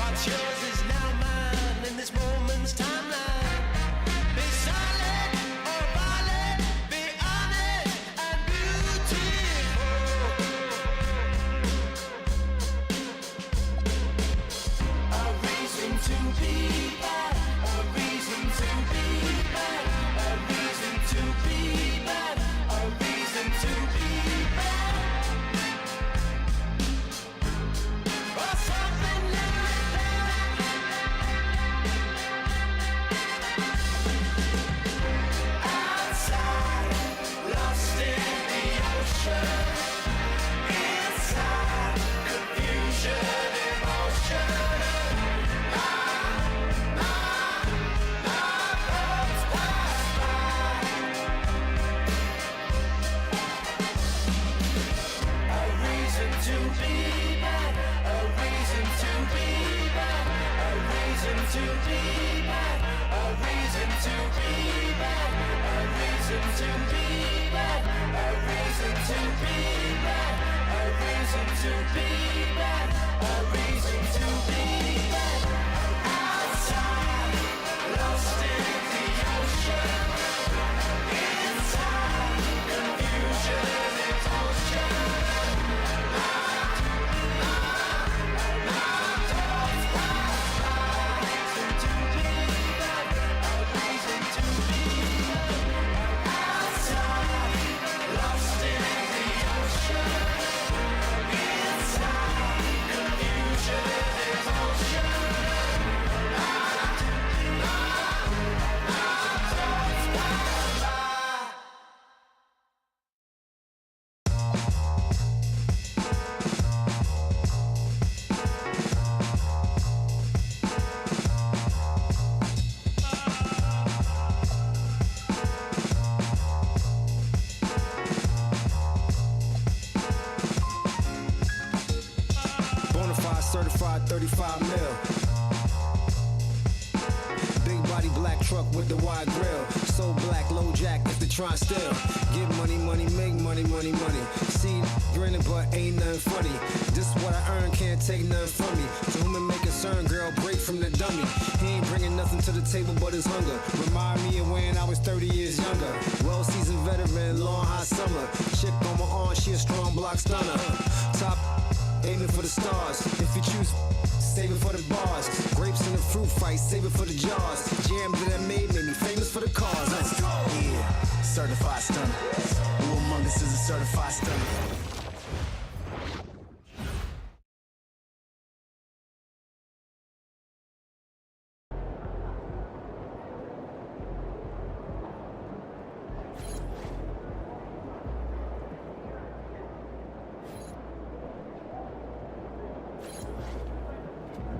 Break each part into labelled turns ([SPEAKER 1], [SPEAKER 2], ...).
[SPEAKER 1] What's yours is now mine in this moment's timeline. Be silent or violent, be honest and beautiful. A reason to be bad, a reason to be bad, a reason to be bad, a reason to be bad. Or something like that. Outside, lost in the ocean. Inside, confusion, emotion. A reason to be bad, a reason to be bad, a reason to be bad, a reason to be bad, a reason to be bad, a reason to be bad, a reason to be bad, a reason to be bad. Outside, lost in the ocean. Inside, confusion, emotion.
[SPEAKER 2] Bonafide certified 35 mil. Big body black truck with the wide grill. So black, low jack if they try still. Get money, money, make money, money, money. See, grinning but ain't nothing funny. This what I earn, can't take nothing from me. To whom it may concern, girl, break from the dummy. He ain't bringing nothing to the table but his hunger. Remind me of when I was 30 years younger. Well-seasoned veteran, long hot summer. Chick on my arm, she a strong block stunner. Top aiming for the stars. If you choose, save it for the bars. Grapes in the fruit fight, save it for the jars. Jam that I made me famous for the cars. Let's go. Yeah, certified stunner. Who among us is a certified stunner?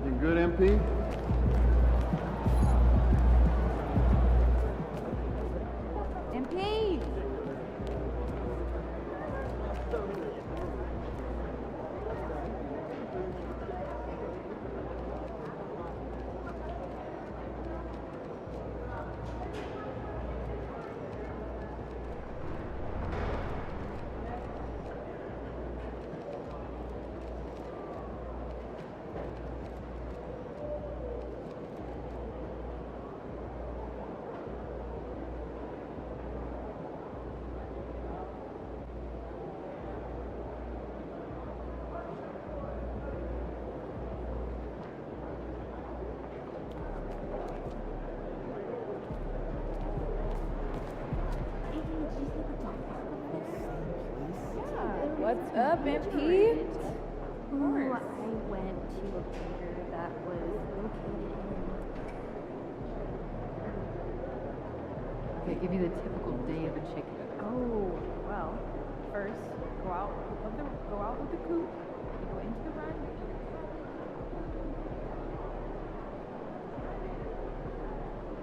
[SPEAKER 3] You good, MP?
[SPEAKER 4] MP! What's up, MP?
[SPEAKER 5] Ooh, I went to a theater that was located in.
[SPEAKER 4] Okay, give you the typical day of a chicken.
[SPEAKER 5] Oh, well, first go out with the coop. You go into the run.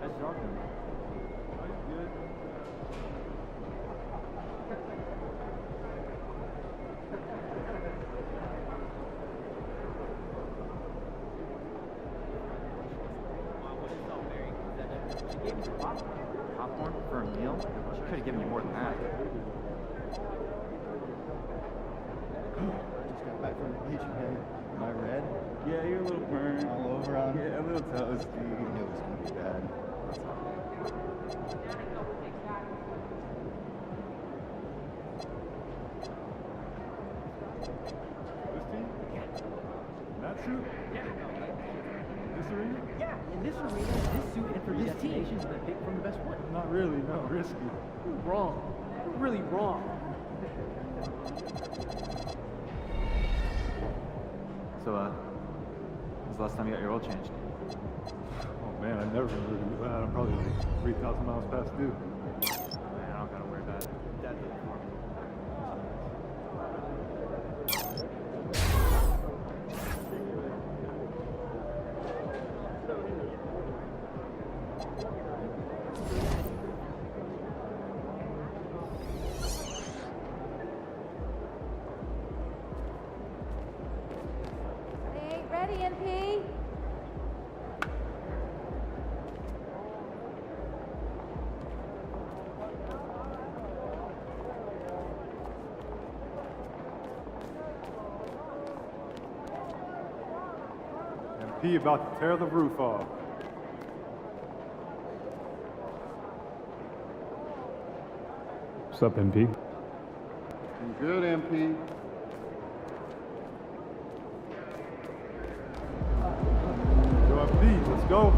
[SPEAKER 3] That's Jonathan. Are you good?
[SPEAKER 6] She gave me popcorn for a meal. She could have given me more than that.
[SPEAKER 3] Just got back from the beach again. Am I red? Yeah, you're a little burned.
[SPEAKER 7] All over on
[SPEAKER 3] Yeah, a little toasty.
[SPEAKER 7] I knew it was gonna be bad.
[SPEAKER 3] This team? That suit? This arena?
[SPEAKER 6] Yeah, in this arena, this suit and for this destination is the pick from the best one.
[SPEAKER 3] Not really, no, risky.
[SPEAKER 6] You're wrong. You're really wrong.
[SPEAKER 8] So, when's the last time you got your oil changed?
[SPEAKER 3] Oh man, I've never been really do that. I'm probably like 3,000 miles past due.
[SPEAKER 8] Man, I don't gotta worry about it. Dad did it for me.
[SPEAKER 4] They ain't ready, NP.
[SPEAKER 3] And P about to tear the roof off. What's up, MP?
[SPEAKER 7] You good, MP?
[SPEAKER 3] Yo, MP, let's go.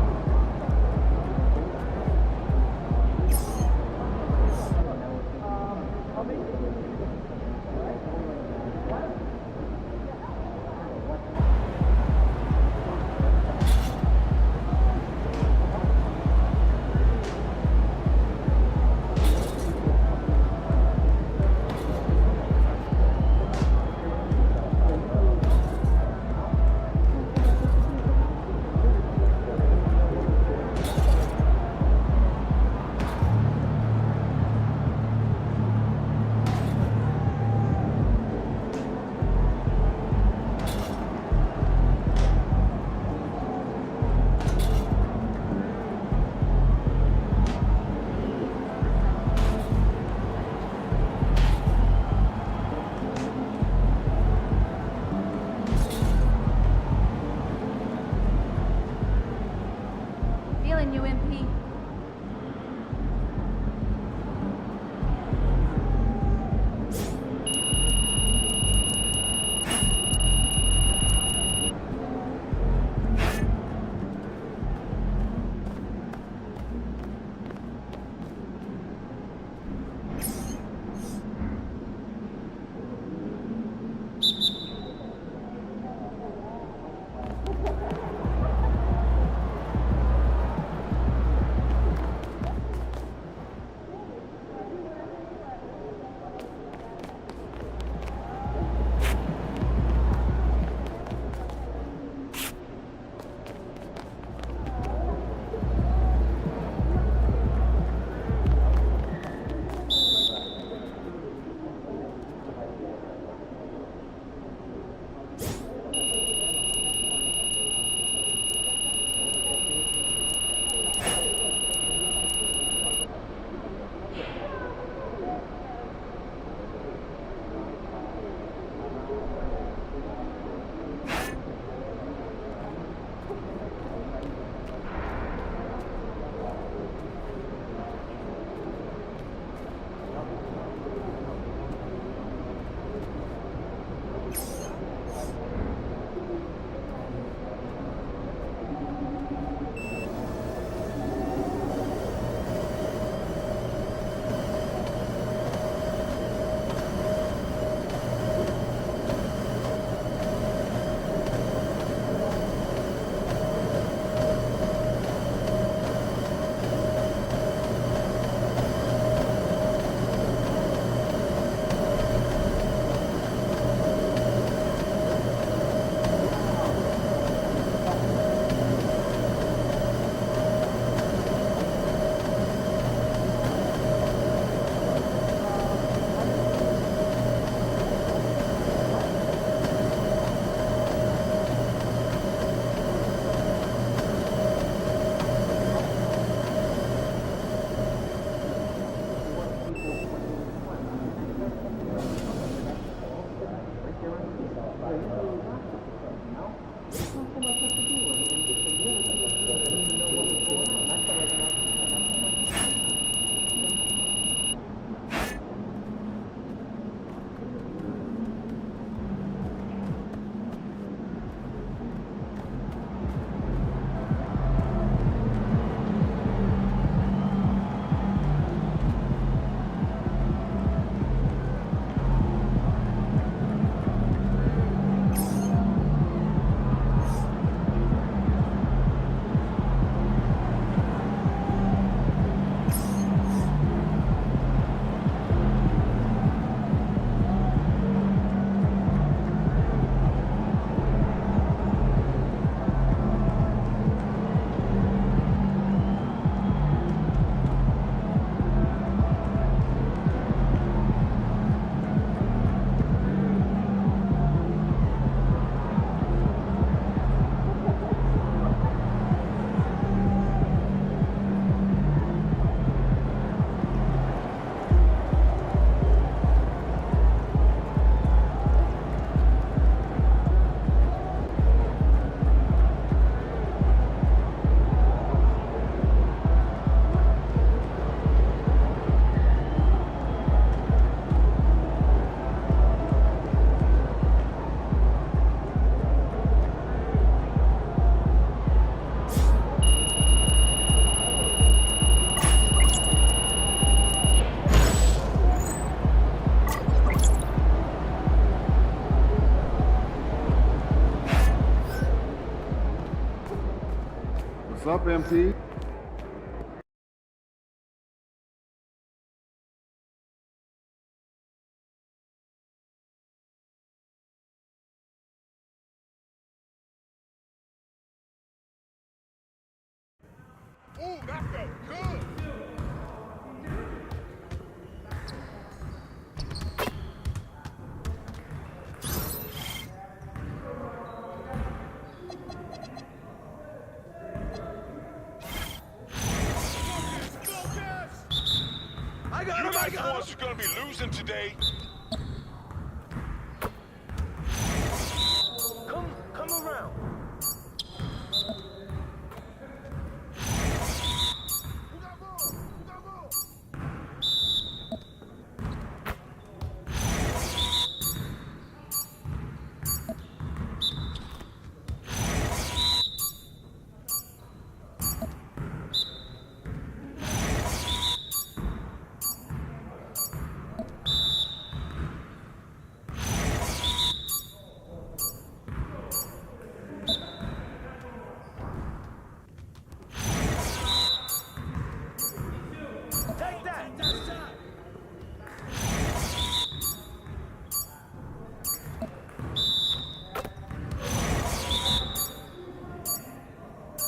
[SPEAKER 4] Feeling you, MP.
[SPEAKER 7] What's up, MP?
[SPEAKER 9] Ooh, that felt good.
[SPEAKER 1] I got him, I got him. You're gonna be losing today. Come around.
[SPEAKER 9] Who got more? Who got more?
[SPEAKER 1] Take that.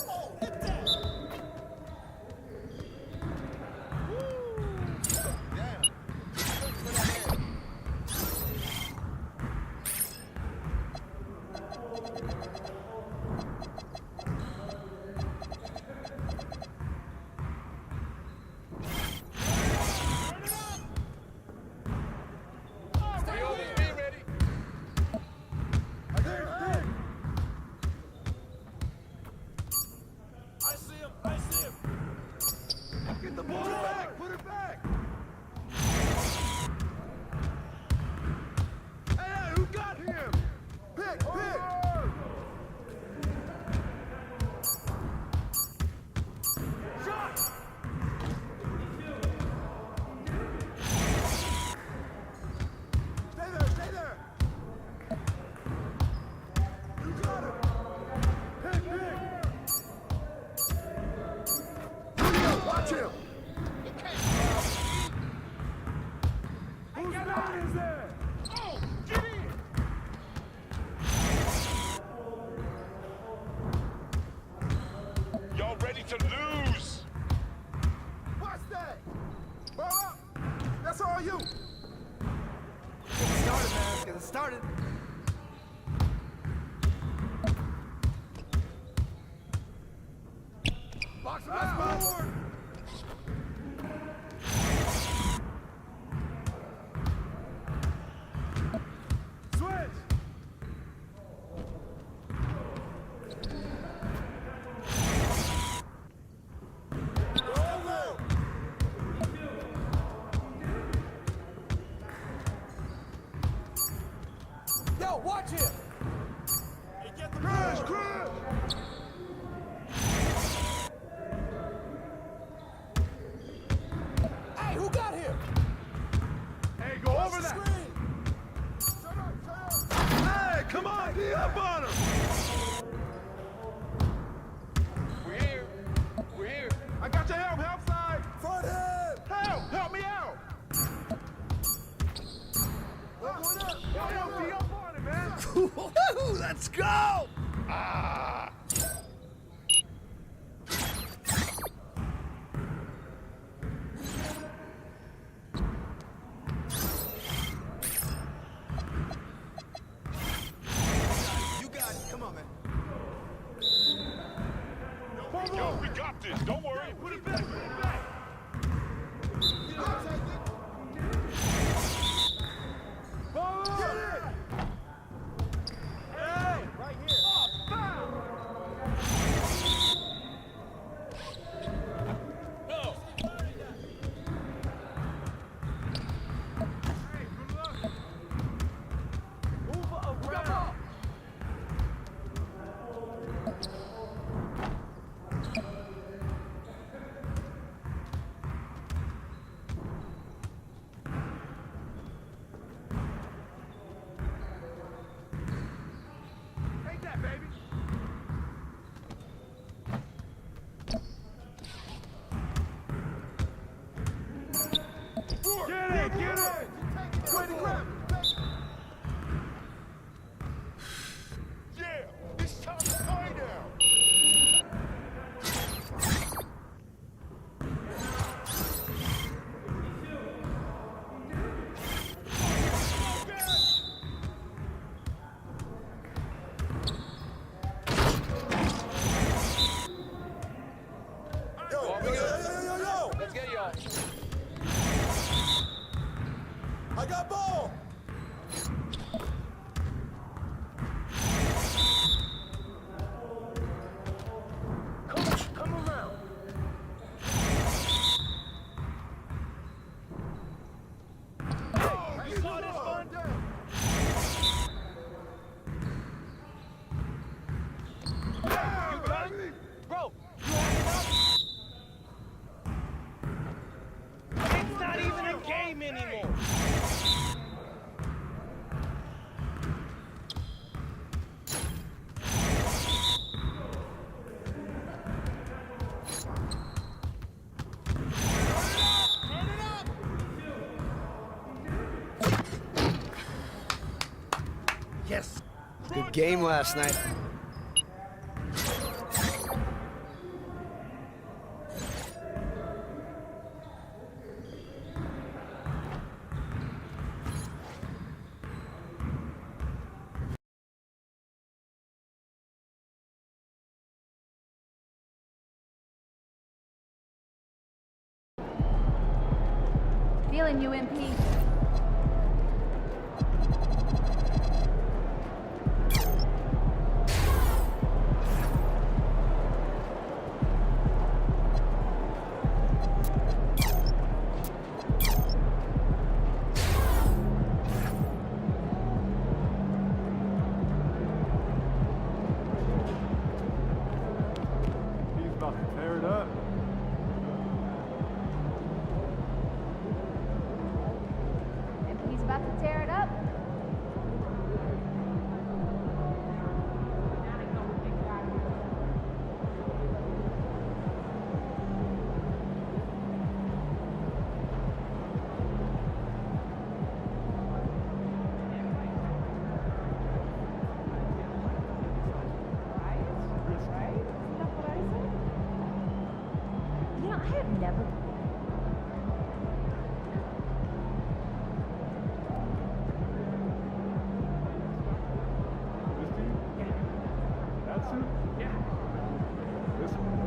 [SPEAKER 9] Oh, hit that. Damn.
[SPEAKER 1] Stay over. Be ready. I see him. I see him. Get the ball back. Put it back. Hey, who got him? Pick. Shot. Stay there. You got him. Pick. Watch him. Whose line is there? Oh, get in. Y'all ready to lose? Watch that. Ball up. That's all you.
[SPEAKER 10] Get it started, man. Get it started.
[SPEAKER 9] Box him out. Forward.
[SPEAKER 1] Switch.
[SPEAKER 10] Yo, watch him.
[SPEAKER 1] Get the crash.
[SPEAKER 10] Hey, who got him?
[SPEAKER 1] Hey, go over that.
[SPEAKER 9] Shut up.
[SPEAKER 1] Hey, come on, be up on him. We're here. I got your help side.
[SPEAKER 9] Front head.
[SPEAKER 1] Help me out.
[SPEAKER 9] One up.
[SPEAKER 1] Yo, be up on it, man.
[SPEAKER 10] Woohoo! Let's go!
[SPEAKER 1] Ah.
[SPEAKER 10] You got it. Come on, man.
[SPEAKER 1] Yo, we got this. Don't worry. Put it back.
[SPEAKER 9] I'll take it.
[SPEAKER 1] Get it. Hey, right here. Oh, foul. No. Hey, good luck. Move around.
[SPEAKER 10] game last night.
[SPEAKER 4] Feeling you, MP.
[SPEAKER 3] He's about to tear it up.
[SPEAKER 4] MP's about to tear it up. You know, I have never.
[SPEAKER 3] This team? That suit? Yeah. This one?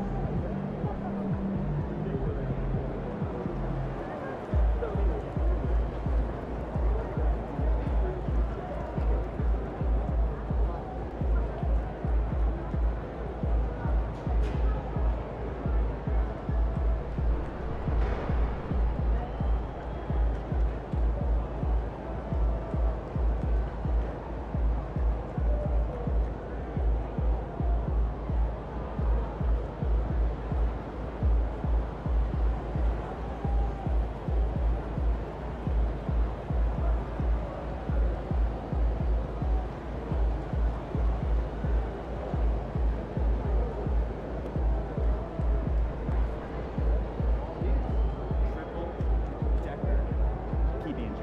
[SPEAKER 6] Triple decker PB&J.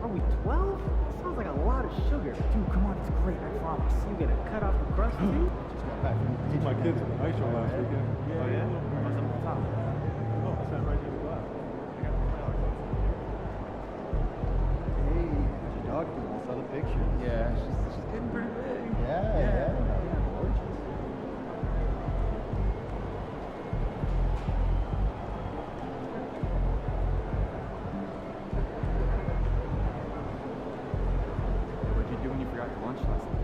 [SPEAKER 11] Are we 12? That sounds like a lot of sugar. Dude, come on, it's great, I promise. You gonna cut off the crust too?
[SPEAKER 7] Just got back from the beach.
[SPEAKER 3] My kids at the ice show last weekend.
[SPEAKER 6] Oh yeah? What's up at the top?
[SPEAKER 3] Oh, I sat right in the glass.
[SPEAKER 7] Hey, how's your dog doing? I saw the picture.
[SPEAKER 6] Yeah, she's getting pretty big.
[SPEAKER 7] Yeah. Gorgeous.
[SPEAKER 6] What'd you do when you forgot your lunch last night?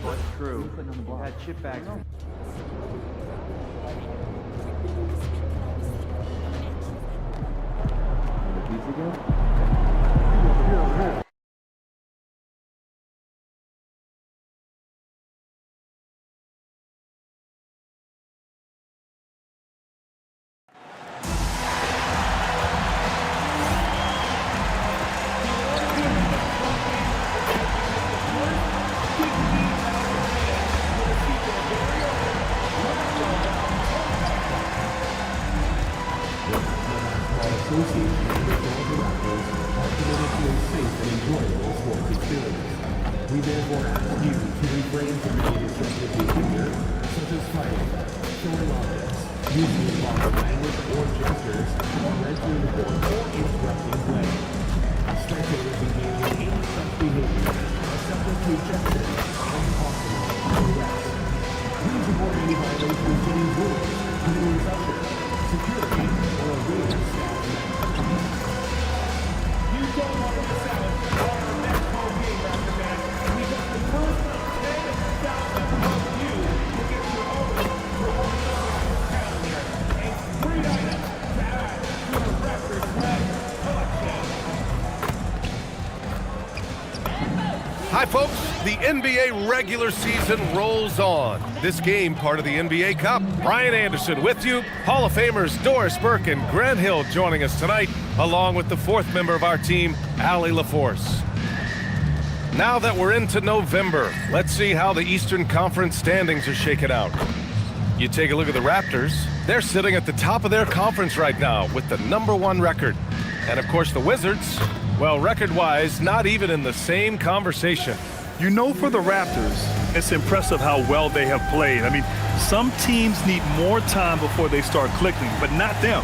[SPEAKER 6] That's true. You had chip bags. These again?
[SPEAKER 9] Very
[SPEAKER 12] using foul language or gestures, red to the board, or interrupting play. Spectators engaging in any such behavior are subject to ejected and possible arrest. Please report any violations to these rules to the reception, security, or arena staff member. You don't want to miss out on our next home game after that. We got the first of 10,000 of you to get your own reward calendar. A free item to add to the Raptors Red collection.
[SPEAKER 13] Hi, folks. The NBA regular season rolls on. This game, part of the NBA Cup. Brian Anderson with you. Hall of Famers Doris Burke and Grant Hill joining us tonight, along with the fourth member of our team, Allie LaForce. Now that we're into November, let's see how the Eastern Conference standings are shaking out. You take a look at the Raptors. They're sitting at the top of their conference right now with the #1 record. And of course the Wizards, well, record-wise, not even in the same conversation.
[SPEAKER 14] You know, for the Raptors, it's impressive how well they have played. I mean, some teams need more time before they start clicking, but not them.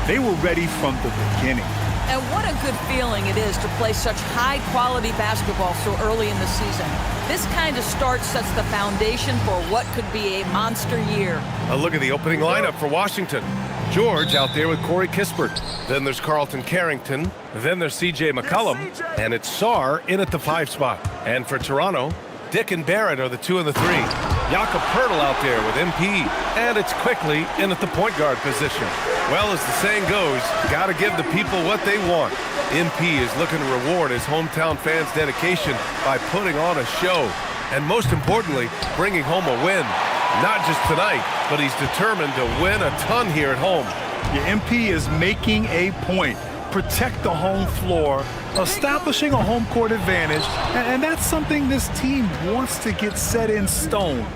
[SPEAKER 14] They were ready from the beginning.
[SPEAKER 15] And what a good feeling it is to play such high-quality basketball so early in the season. This kind of start sets the foundation for what could be a monster year.
[SPEAKER 13] A look at the opening lineup for Washington. George out there with Corey Kispert. Then there's Carlton Carrington. Then there's C.J. McCollum. And it's Sarr in at the 5 spot. And for Toronto, Dick and Barrett are the 2 and the 3. Jakob Poeltl out there with MP. And it's quickly in at the point guard position. Well, as the saying goes, gotta give the people what they want. MP is looking to reward his hometown fans' dedication by putting on a show. And most importantly, bringing home a win. Not just tonight, but he's determined to win a ton here at home.
[SPEAKER 14] Your MP is making a point. Protect the home floor, establishing a home court advantage, and that's something this team wants to get set in stone.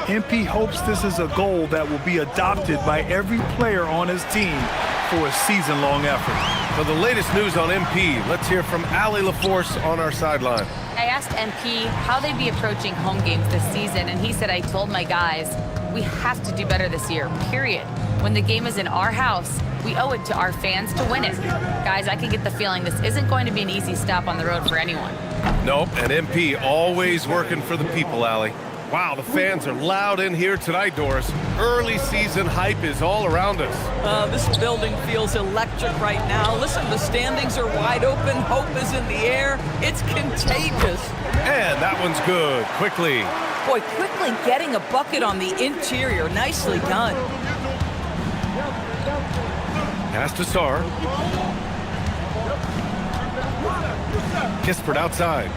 [SPEAKER 14] MP hopes this is a goal that will be adopted by every player on his team for a season-long effort.
[SPEAKER 13] For the latest news on MP, let's hear from Allie LaForce on our sideline.
[SPEAKER 16] I asked MP how they'd be approaching home games this season, and he said, I told my guys, we have to do better this year, period. When the game is in our house, we owe it to our fans to win it. Guys, I can get the feeling this isn't going to be an easy stop on the road for anyone.
[SPEAKER 13] Nope, and MP always working for the people, Allie. Wow, the fans are loud in here tonight, Doris. Early season hype is all around us.
[SPEAKER 15] This building feels electric right now. Listen, the standings are wide open. Hope is in the air. It's contagious.
[SPEAKER 13] And that one's good. Quickly.
[SPEAKER 15] Boy, quickly getting a bucket on the interior. Nicely done.
[SPEAKER 13] Pass to Sarr. Kispert outside.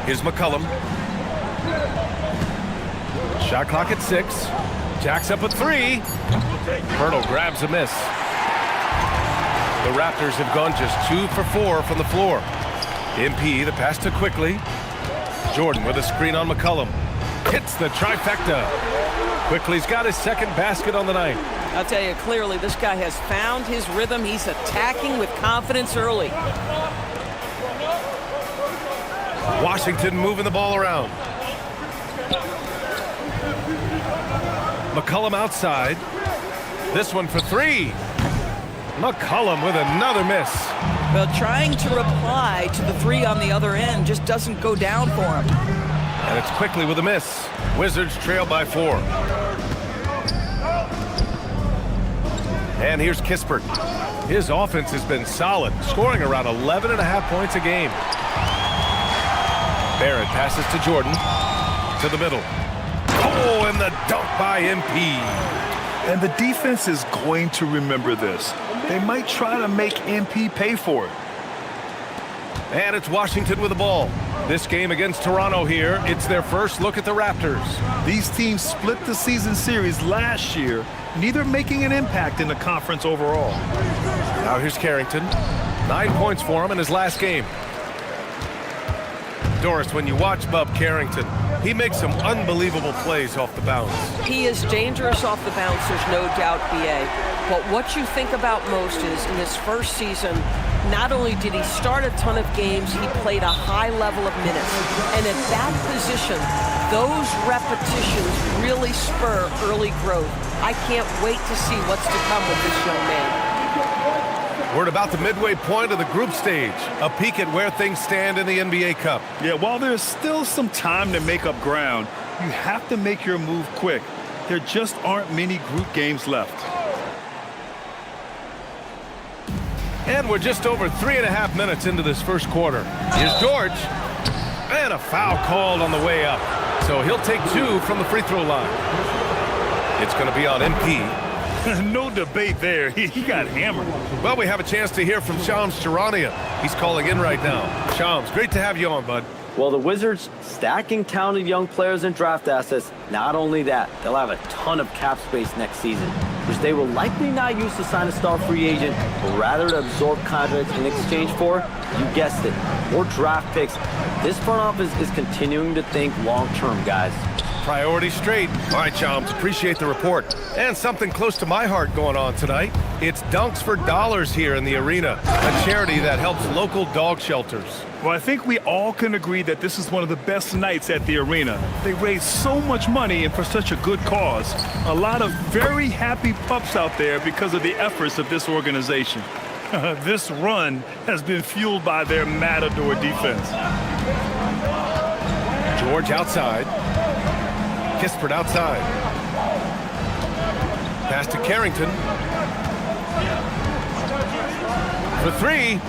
[SPEAKER 13] Here's McCollum. Shot clock at 6. Jacks up a 3. Poeltl grabs a miss. The Raptors have gone just 2 for 4 from the floor. MP, the pass to Quickly. Jordan with a screen on McCollum. Hits the trifecta. Quickly's got his second basket on the night.
[SPEAKER 15] I'll tell you clearly, this guy has found his rhythm. He's attacking with confidence early.
[SPEAKER 13] Washington moving the ball around. McCollum outside. This one for 3. McCollum with another miss.
[SPEAKER 15] Well, trying to reply to the 3 on the other end just doesn't go down for him.
[SPEAKER 13] And it's Quickly with a miss. Wizards trail by 4. And here's Kispert. His offense has been solid, scoring around 11.5 points a game. Barrett passes to Jordan. To the middle. Oh, and the dunk by MP.
[SPEAKER 14] And the defense is going to remember this. They might try to make MP pay for it.
[SPEAKER 13] And it's Washington with the ball. This game against Toronto here, it's their first look at the Raptors.
[SPEAKER 14] These teams split the season series last year, neither making an impact in the conference overall.
[SPEAKER 13] Now here's Carrington. 9 points for him in his last game. Doris, when you watch Bub Carrington, he makes some unbelievable plays off the bounce.
[SPEAKER 15] He is dangerous off the bounce, there's no doubt, B.A. But what you think about most is, in this first season, not only did he start a ton of games, he played a high level of minutes. And at that position, Those repetitions really spur early growth. I can't wait to see what's to come with this young man.
[SPEAKER 13] We're at about the midway point of the group stage. A peek at where things stand in the NBA Cup.
[SPEAKER 14] Yeah, while there's still some time to make up ground, you have to make your move quick. There just aren't many group games left.
[SPEAKER 13] And we're just over 3.5 minutes into this first quarter. Here's George. And a foul called on the way up. So he'll take 2 from the free throw line. It's going to be on MP.
[SPEAKER 14] No debate there. He got hammered.
[SPEAKER 13] Well, we have a chance to hear from Shams Charania. He's calling in right now. Shams, great to have you on, bud.
[SPEAKER 17] Well, the Wizards stacking talented young players and draft assets. Not only that, they'll have a ton of cap space next season, which they will likely not use to sign a star free agent, but rather to absorb contracts in exchange for, you guessed it, more draft picks. This front office is continuing to think long-term, guys.
[SPEAKER 13] Priority straight. All right, Shams, appreciate the report. And something close to my heart going on tonight. It's Dunks for Dollars here in the arena, a charity that helps local dog shelters.
[SPEAKER 14] Well, I think we all can agree that this is one of the best nights at the arena. They raise so much money and for such a good cause. A lot of very happy pups out there because of the efforts of this organization. This run has been fueled by their matador defense.
[SPEAKER 13] George outside. Kispert outside. Pass to Carrington. For 3.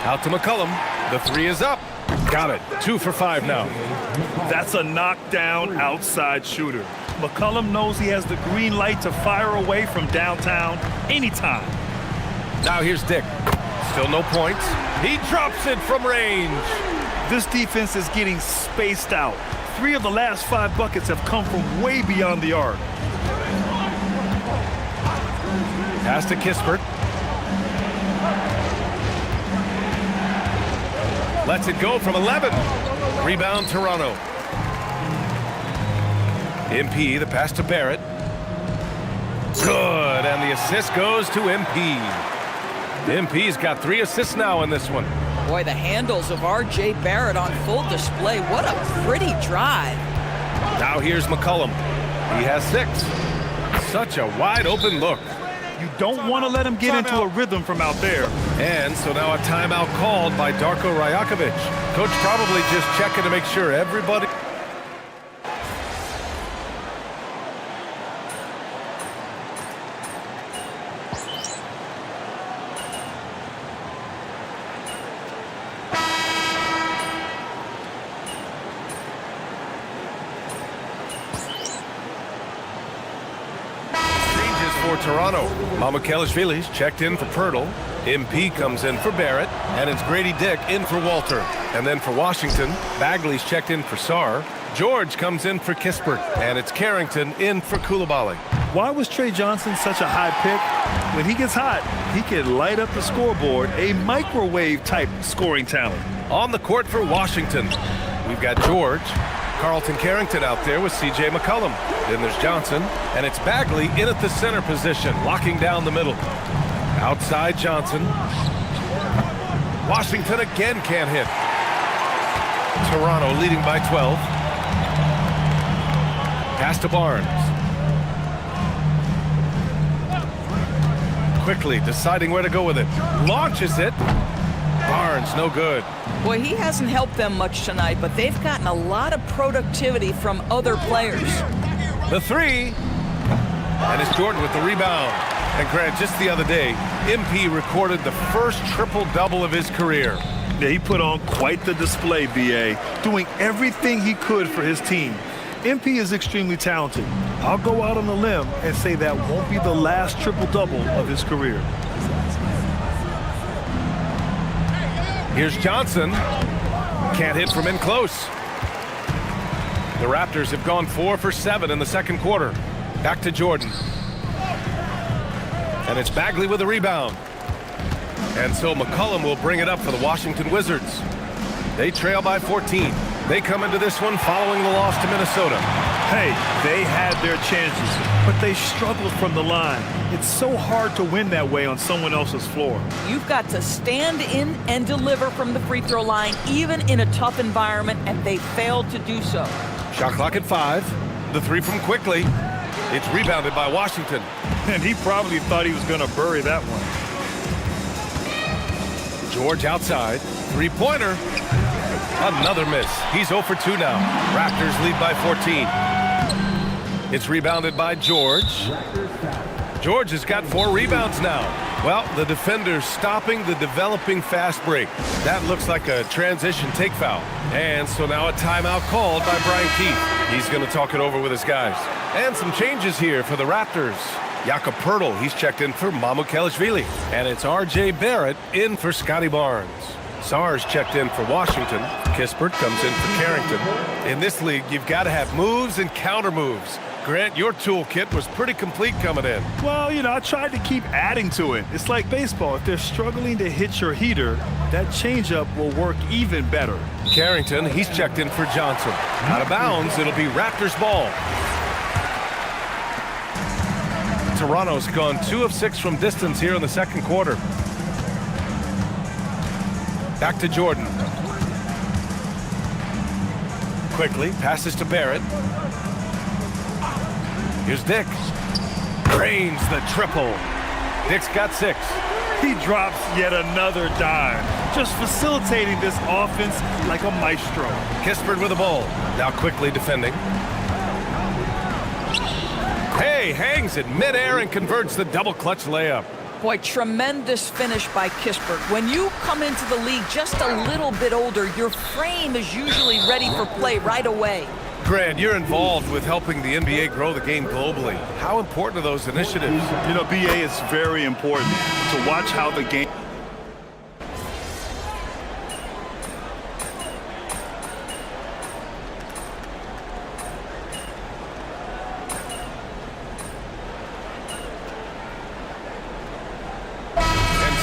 [SPEAKER 13] Out to McCollum. The 3 is up. Got it. 2 for 5 now.
[SPEAKER 14] That's a knockdown outside shooter. McCollum knows he has the green light to fire away from downtown anytime.
[SPEAKER 13] Now here's Dick. Still no points. He drops it from range.
[SPEAKER 14] This defense is getting spaced out. 3 of the last 5 buckets have come from way beyond the arc.
[SPEAKER 13] Pass to Kispert. Lets it go from 11. Rebound Toronto. MP, the pass to Barrett. Good, and the assist goes to MP. MP's got 3 assists now in this one.
[SPEAKER 15] Boy, the handles of R.J. Barrett on full display. What a pretty drive.
[SPEAKER 13] Now here's McCollum. He has 6. Such a wide open look.
[SPEAKER 14] You don't want to let him get into a rhythm from out there.
[SPEAKER 13] And so now a timeout called by Darko Rajakovic. Coach probably just checking to make sure everybody... for Toronto. Mamukelashvili's checked in for Pirtle. MP comes in for Barrett. And it's Grady Dick in for Walter. And then for Washington, Bagley's checked in for Sarr. George comes in for Kispert. And it's Carrington in for Coulibaly.
[SPEAKER 14] Why was Trey Johnson such a high pick? When he gets hot, he can light up the scoreboard, a microwave-type scoring talent.
[SPEAKER 13] On the court for Washington, we've got George, Carlton Carrington out there with C.J. McCollum. Then there's Johnson, and it's Bagley in at the center position, locking down the middle. Outside Johnson. Washington again can't hit. Toronto leading by 12. Pass to Barnes. Quickly deciding where to go with it. Launches it. Barnes, no good.
[SPEAKER 15] Boy, he hasn't helped them much tonight, but they've gotten a lot of productivity from other players.
[SPEAKER 13] The 3. And it's Jordan with the rebound. And Grant, just the other day, MP recorded the first triple-double of his career.
[SPEAKER 14] Yeah, he put on quite the display, B.A., doing everything he could for his team. MP is extremely talented. I'll go out on a limb and say that won't be the last triple-double of his career.
[SPEAKER 13] Here's Johnson. Can't hit from in close. The Raptors have gone 4 for 7 in the second quarter. Back to Jordan. And it's Bagley with the rebound. And so McCollum will bring it up for the Washington Wizards. They trail by 14. They come into this one following the loss to Minnesota.
[SPEAKER 14] Hey, they had their chances, but they struggled from the line. It's so hard to win that way on someone else's floor.
[SPEAKER 15] You've got to stand in and deliver from the free throw line, even in a tough environment, and they failed to do so.
[SPEAKER 13] Shot clock at 5. The three from Quickly. It's rebounded by Washington.
[SPEAKER 14] And he probably thought he was going to bury that one.
[SPEAKER 13] George outside. Three-pointer. Another miss. He's 0 for 2 now. Raptors lead by 14. It's rebounded by George. George has got 4 rebounds now. Well, the defender's stopping the developing fast break. That looks like a transition take foul. And so now a timeout called by Brian Keith. He's going to talk it over with his guys. And some changes here for the Raptors. Jakob Poeltl, he's checked in for Mamukelashvili. And it's R.J. Barrett in for Scotty Barnes. Sar's checked in for Washington. Kispert comes in for Carrington. In this league, you've got to have moves and counter moves. Grant, your toolkit was pretty complete coming in.
[SPEAKER 14] Well, you know, I tried to keep adding to it. It's like baseball. If they're struggling to hit your heater, that changeup will work even better.
[SPEAKER 13] Carrington, he's checked in for Johnson. Out of bounds, it'll be Raptors ball. Toronto's gone 2 of 6 from distance here in the second quarter. Back to Jordan. Quickly, passes to Barrett. Here's Dick. Drains the triple. Dick's got 6.
[SPEAKER 14] He drops yet another dime, just facilitating this offense like a maestro.
[SPEAKER 13] Kispert with the ball. Now Quickly defending. Hey, hangs it midair and converts the double clutch layup.
[SPEAKER 15] Boy, tremendous finish by Kispert. When you come into the league just a little bit older, your frame is usually ready for play right away.
[SPEAKER 13] Grant, you're involved with helping the NBA grow the game globally. How important are those initiatives?
[SPEAKER 14] You know, BA, is very important to watch how the game...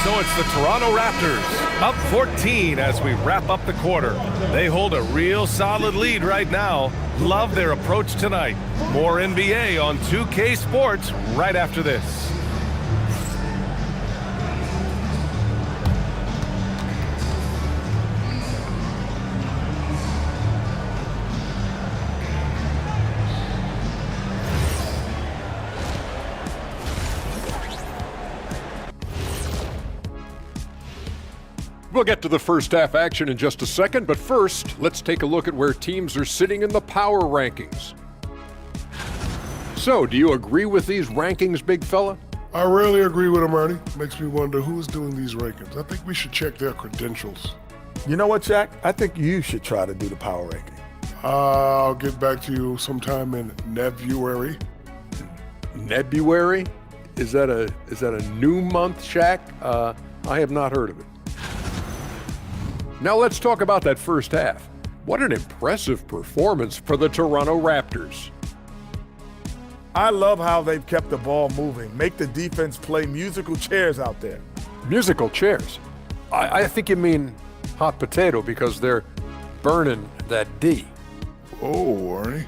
[SPEAKER 13] So it's the Toronto Raptors, up 14 as we wrap up the quarter. They hold a real solid lead right now. Love their approach tonight. More NBA on 2K Sports right after this.
[SPEAKER 18] We'll get to the first half action in just a second, but first, let's take a look at where teams are sitting in the power rankings. So, do you agree with these rankings, big fella?
[SPEAKER 9] I rarely agree with them, Ernie. Makes me wonder who's doing these rankings. I think we should check their credentials.
[SPEAKER 19] You know what, Jack? I think you should try to do the power ranking.
[SPEAKER 9] I'll get back to you sometime in Nebuary.
[SPEAKER 18] Nebuary? Is that a new month, Shaq? I have not heard of it. Now let's talk about that first half. What an impressive performance for the Toronto Raptors.
[SPEAKER 19] I love how they've kept the ball moving. Make the defense play musical chairs out there.
[SPEAKER 18] Musical chairs? I think you mean hot potato because they're burning that D.
[SPEAKER 9] Oh, Ernie.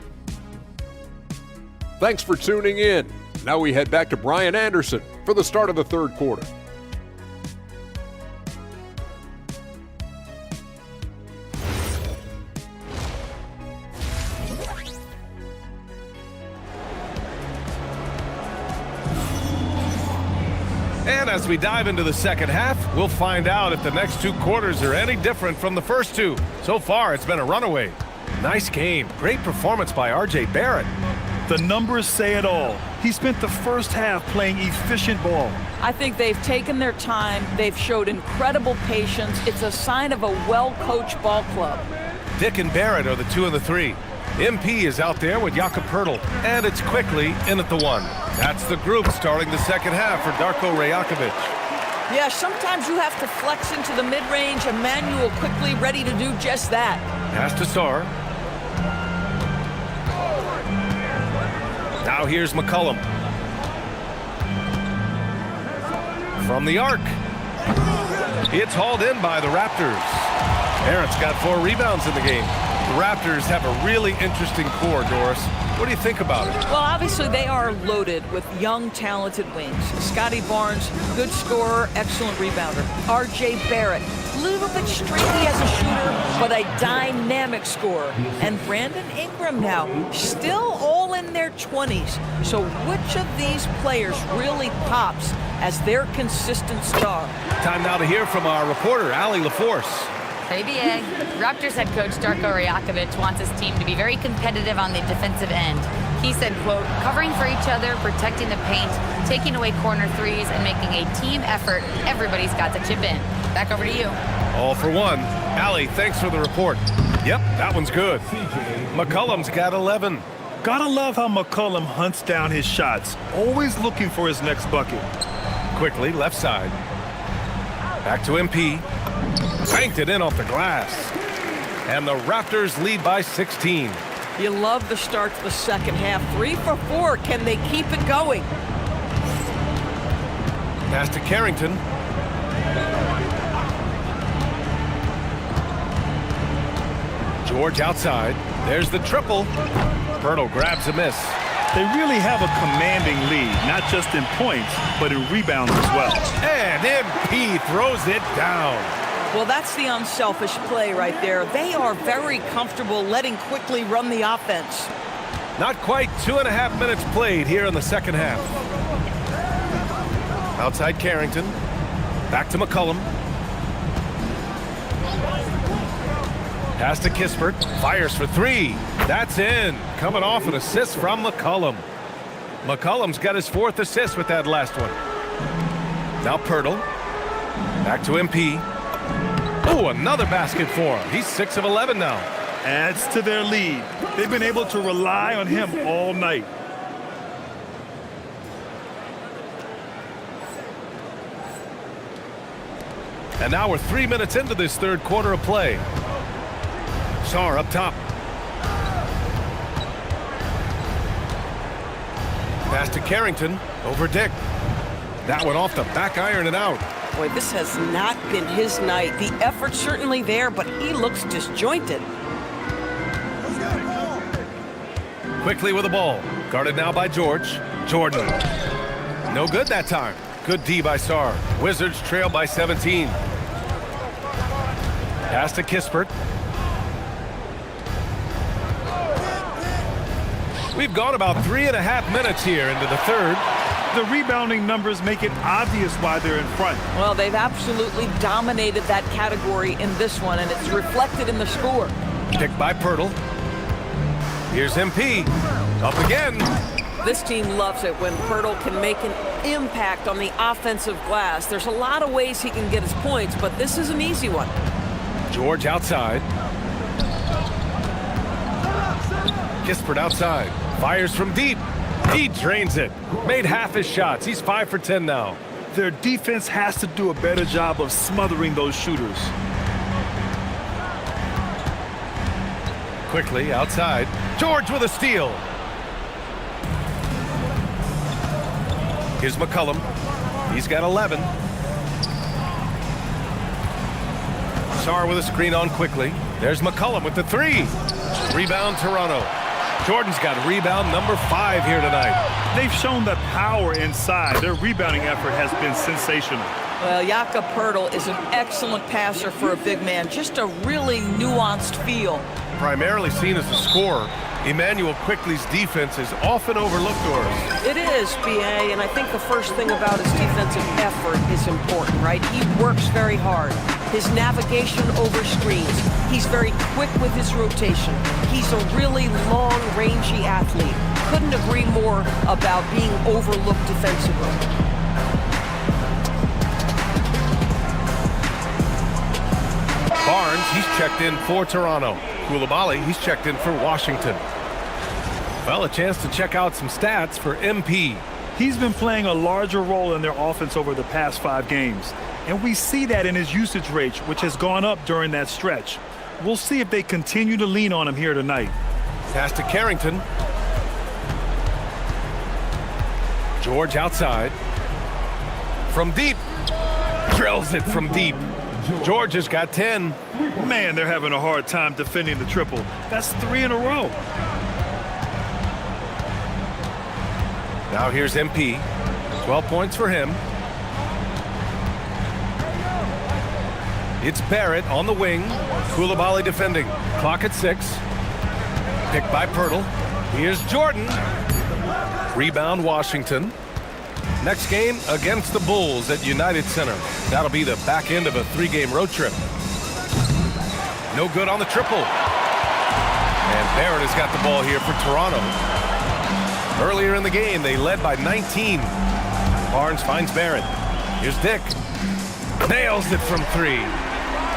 [SPEAKER 18] Thanks for tuning in. Now we head back to Brian Anderson for the start of the third quarter.
[SPEAKER 13] And as we dive into the second half, we'll find out if the next 2 quarters are any different from the first 2. So far, it's been a runaway. Nice game. Great performance by R.J. Barrett.
[SPEAKER 14] The numbers say it all. He spent the first half playing efficient ball.
[SPEAKER 15] I think they've taken their time. They've showed incredible patience. It's a sign of a well-coached ball club.
[SPEAKER 13] Dick and Barrett are the 2 and the 3. MP is out there with Jakob Poeltl, and it's Quickly in at the 1. That's the group starting the second half for Darko Rajakovic.
[SPEAKER 15] Yeah, sometimes you have to flex into the mid-range. Emmanuel Quickly ready to do just that.
[SPEAKER 13] Pass to Sarr. Now here's McCollum. From the arc. It's hauled in by the Raptors. Barrett's got 4 rebounds in the game. The Raptors have a really interesting core, Doris. What do you think about it?
[SPEAKER 15] Well, obviously they are loaded with young, talented wings. Scotty Barnes, good scorer, excellent rebounder. R.J. Barrett, a little bit streaky as a shooter, but a dynamic scorer. And Brandon Ingram now, still all in their 20s. So which of these players really pops as their consistent star?
[SPEAKER 13] Time now to hear from our reporter, Allie LaForce.
[SPEAKER 16] ABA. Raptors head coach Darko Rajakovic wants his team to be very competitive on the defensive end. He said, quote, covering for each other, protecting the paint, taking away corner threes, and making a team effort. Everybody's got to chip in. Back over to you.
[SPEAKER 13] All for one. Allie, thanks for the report. Yep, that one's good. McCollum's got 11.
[SPEAKER 14] Gotta love how McCollum hunts down his shots, always looking for his next bucket.
[SPEAKER 13] Quickly, left side. Back to MP. Banked it in off the glass. And the Raptors lead by 16.
[SPEAKER 15] You love the start to the second half. 3 for 4. Can they keep it going?
[SPEAKER 13] Pass to Carrington. George outside. There's the triple. Pirtle grabs a miss.
[SPEAKER 14] They really have a commanding lead, not just in points, but in rebounds as well.
[SPEAKER 13] And MP throws it down.
[SPEAKER 15] Well, that's the unselfish play right there. They are very comfortable letting quickly run the offense.
[SPEAKER 13] Not quite 2.5 minutes played here in the second half. Outside Carrington. Back to McCollum. Pass to Kispert. Fires for 3. That's in. Coming off an assist from McCollum. McCollum's got his 4th assist with that last one. Now Pirtle. Back to MP. Oh, another basket for him. He's 6 of 11 now.
[SPEAKER 14] Adds to their lead. They've been able to rely on him all night.
[SPEAKER 13] And now we're 3 minutes into this third quarter of play. Sarr up top. Pass to Carrington over Dick. That one off the back iron and out.
[SPEAKER 15] Boy, this has not been his night. The effort's certainly there, but he looks disjointed.
[SPEAKER 13] Quickly with the ball. Guarded now by George. Jordan. No good that time. Good D by Sarr. Wizards trail by 17. Pass to Kispert. We've gone about 3.5 minutes here into the third.
[SPEAKER 14] The rebounding numbers make it obvious why they're in front.
[SPEAKER 15] Well, they've absolutely dominated that category in this one, and it's reflected in the score.
[SPEAKER 13] Picked by Pirtle. Here's MP. Up again.
[SPEAKER 15] This team loves it when Pirtle can make an impact on the offensive glass. There's a lot of ways he can get his points, but this is an easy one.
[SPEAKER 13] George outside. Kispert outside. Fires from deep. He drains it. Made half his shots. He's 5 for 10 now.
[SPEAKER 14] Their defense has to do a better job of smothering those shooters.
[SPEAKER 13] Quickly outside. George with a steal. Here's McCollum. He's got 11. Sarr with a screen on quickly. There's McCollum with the 3. Rebound Toronto. Jordan's got rebound number 5 here tonight.
[SPEAKER 14] They've shown the power inside. Their rebounding effort has been sensational.
[SPEAKER 15] Well, Jakob Pirtle is an excellent passer for a big man. Just a really nuanced feel.
[SPEAKER 13] Primarily seen as a scorer, Immanuel Quickley's defense is often overlooked, Doris.
[SPEAKER 15] It is, B.A., and I think the first thing about his defensive effort is important, right? He works very hard. His navigation over screens. He's very quick with his rotation. He's a really long, rangy athlete. Couldn't agree more about being overlooked defensively.
[SPEAKER 13] Barnes, he's checked in for Toronto. Koulibaly, he's checked in for Washington. Well, a chance to check out some stats for MP.
[SPEAKER 14] He's been playing a larger role in their offense over the past 5 games. And we see that in his usage rate, which has gone up during that stretch. We'll see if they continue to lean on him here tonight.
[SPEAKER 13] Pass to Carrington. George outside. From deep. Drills it from deep. George has got 10.
[SPEAKER 14] Man, they're having a hard time defending the triple. That's 3 in a row.
[SPEAKER 13] Now here's MP. 12 points for him. It's Barrett on the wing. Koulibaly defending. Clock at 6. Picked by Pirtle. Here's Jordan. Rebound Washington. Next game against the Bulls at United Center. That'll be the back end of a 3-game road trip. No good on the triple. And Barrett has got the ball here for Toronto. Earlier in the game, they led by 19. Barnes finds Barrett. Here's Dick. Nails it from 3.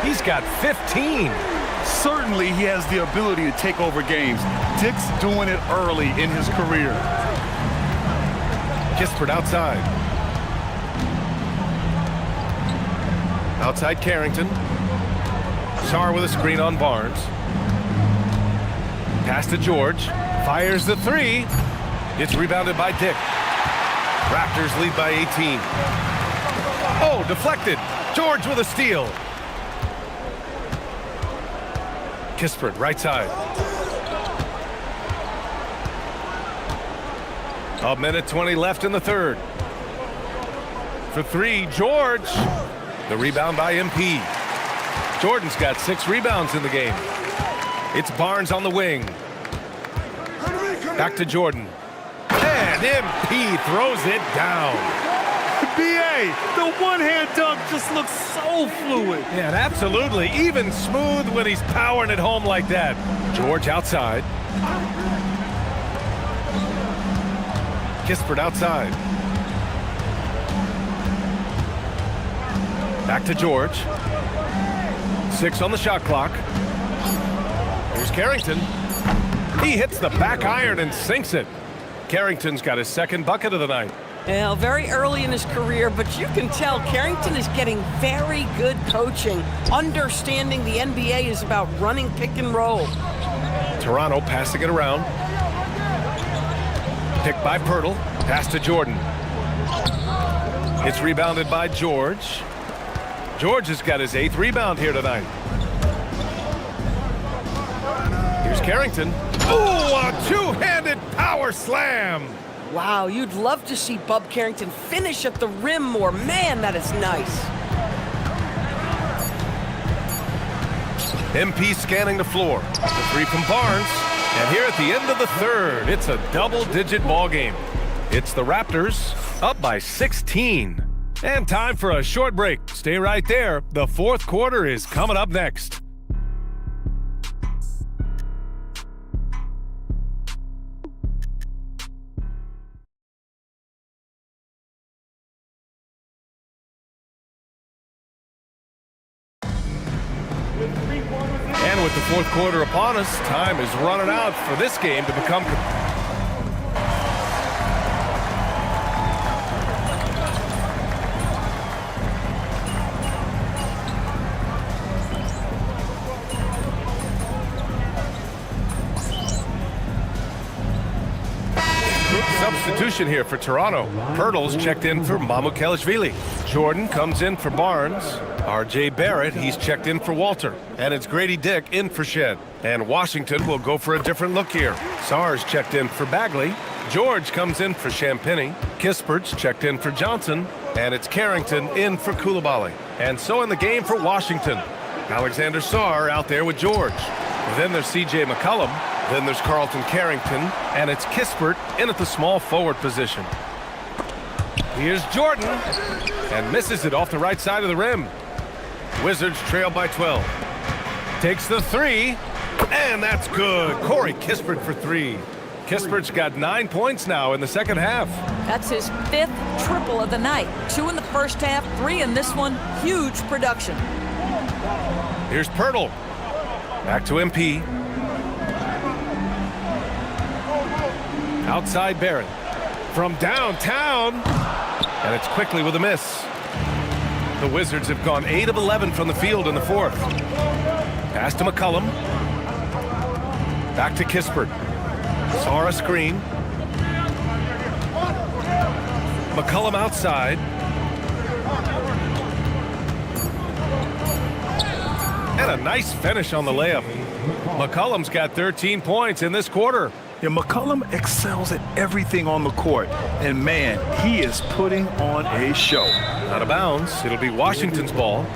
[SPEAKER 13] He's got 15.
[SPEAKER 14] Certainly he has the ability to take over games. Dick's doing it early in his career.
[SPEAKER 13] Kispert outside. Outside Carrington. Sarr with a screen on Barnes. Pass to George. Fires the 3. It's rebounded by Dick. Raptors lead by 18. Oh, deflected. George with a steal. Kispert, right side. A minute 20 left in the third. For 3, George. The rebound by MP. Jordan's got 6 rebounds in the game. It's Barnes on the wing. Back to Jordan. And MP throws it down.
[SPEAKER 14] B.A., the one-hand dunk just looks so fluid.
[SPEAKER 13] Yeah, absolutely. Even smooth when he's powering it home like that. George outside. Kispert outside. Back to George. 6 on the shot clock. Here's Carrington. He hits the back iron and sinks it. Carrington's got his second bucket of the night.
[SPEAKER 15] Well, very early in his career, but you can tell Carrington is getting very good coaching, understanding the NBA is about running pick and roll.
[SPEAKER 13] Toronto passing it around. Picked by Pirtle. Pass to Jordan. It's rebounded by George. George has got his 8th rebound here tonight. Here's Carrington. Ooh, a two-handed power slam.
[SPEAKER 15] Wow, you'd love to see Bub Carrington finish at the rim more. Man, that is nice.
[SPEAKER 13] MP scanning the floor. The 3 from Barnes. And here at the end of the third, it's a double-digit ball game. It's the Raptors up by 16. And time for a short break. Stay right there. The fourth quarter is coming up next. And with the fourth quarter upon us, time is running out for this game to become... Substitution here for Toronto. Pirtle's checked in for Mamukelashvili. Jordan comes in for Barnes. R.J. Barrett, he's checked in for Walter. And it's Grady Dick in for Shed. And Washington will go for a different look here. Sarr's checked in for Bagley. George comes in for Champagny. Kispert's checked in for Johnson. And it's Carrington in for Koulibaly. And so in the game for Washington, Alexander Sarr out there with George. Then there's C.J. McCollum. Then there's Carlton Carrington. And it's Kispert in at the small forward position. Here's Jordan. And misses it off the right side of the rim. Wizards trail by 12. Takes the 3. And that's good. Corey Kispert for 3. Kispert's got 9 points now in the second half.
[SPEAKER 15] That's his 5th triple of the night. 2 in the first half, 3 in this one. Huge production.
[SPEAKER 13] Here's Pirtle. Back to MP. Outside Barrett. From downtown. And it's quickly with a miss. The Wizards have gone 8 of 11 from the field in the fourth. Pass to McCollum. Back to Kispert. Saw a screen. McCollum outside. And a nice finish on the layup. McCollum's got 13 points in this quarter.
[SPEAKER 14] Yeah, McCollum excels at everything on the court. And man, he is putting on a show.
[SPEAKER 13] Out of bounds. It'll be Washington's ball.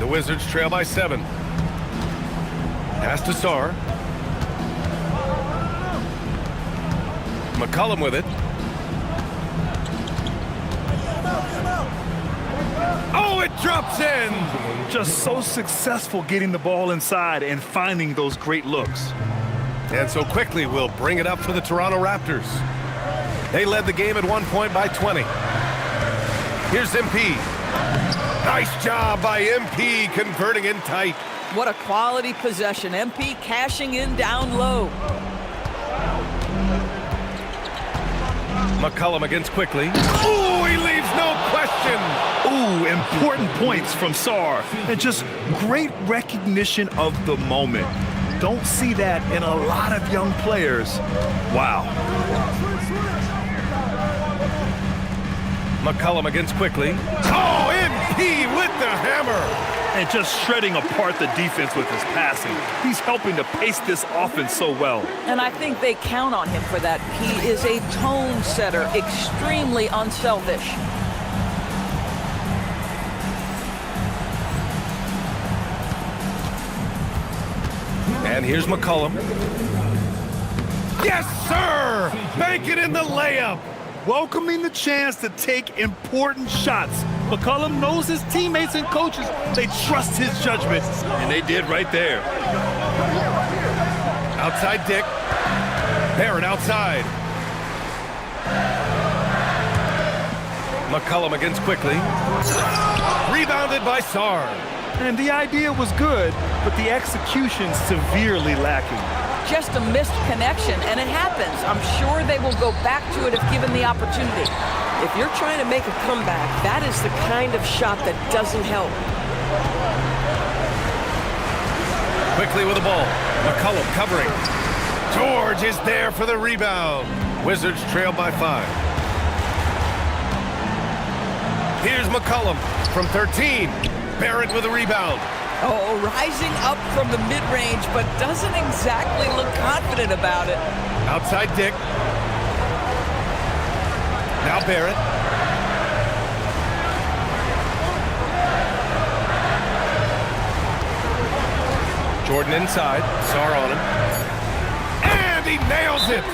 [SPEAKER 13] The Wizards trail by 7. Pass to Sarr. McCollum with it. Oh, it drops in!
[SPEAKER 14] Just so successful getting the ball inside and finding those great looks.
[SPEAKER 13] And so quickly we'll bring it up for the Toronto Raptors. They led the game at 1 point by 20. Here's MP. Nice job by MP converting in tight.
[SPEAKER 15] What a quality possession. MP cashing in down low.
[SPEAKER 13] McCollum against quickly. Ooh, he leaves no question.
[SPEAKER 14] Ooh, important points from Sarr. And just great recognition of the moment. Don't see that in a lot of young players. Wow.
[SPEAKER 13] McCollum against quickly. Oh, MP with the hammer.
[SPEAKER 14] And just shredding apart the defense with his passing. He's helping to pace this offense so well.
[SPEAKER 15] And I think they count on him for that. He is a tone setter, extremely unselfish.
[SPEAKER 13] And here's McCollum. Yes, sir! Bank it in the layup.
[SPEAKER 14] Welcoming the chance to take important shots. McCollum knows his teammates and coaches. They trust his judgment, and they did right there.
[SPEAKER 13] Outside Dick. Barrett outside. McCollum against quickly. Rebounded by Sarr.
[SPEAKER 14] And the idea was good, but the execution severely lacking.
[SPEAKER 15] Just a missed connection, and it happens. I'm sure they will go back to it if given the opportunity.
[SPEAKER 11] If you're trying to make a comeback, that is the kind of shot that doesn't help.
[SPEAKER 13] Quickly with the ball. McCollum covering. George is there for the rebound. Wizards trail by 5. Here's McCollum from 13. Barrett with a rebound.
[SPEAKER 15] Oh, rising up from the mid-range, but doesn't exactly look confident about it.
[SPEAKER 13] Outside Dick. Now Barrett. Jordan inside. Sarr on him. And he nails it.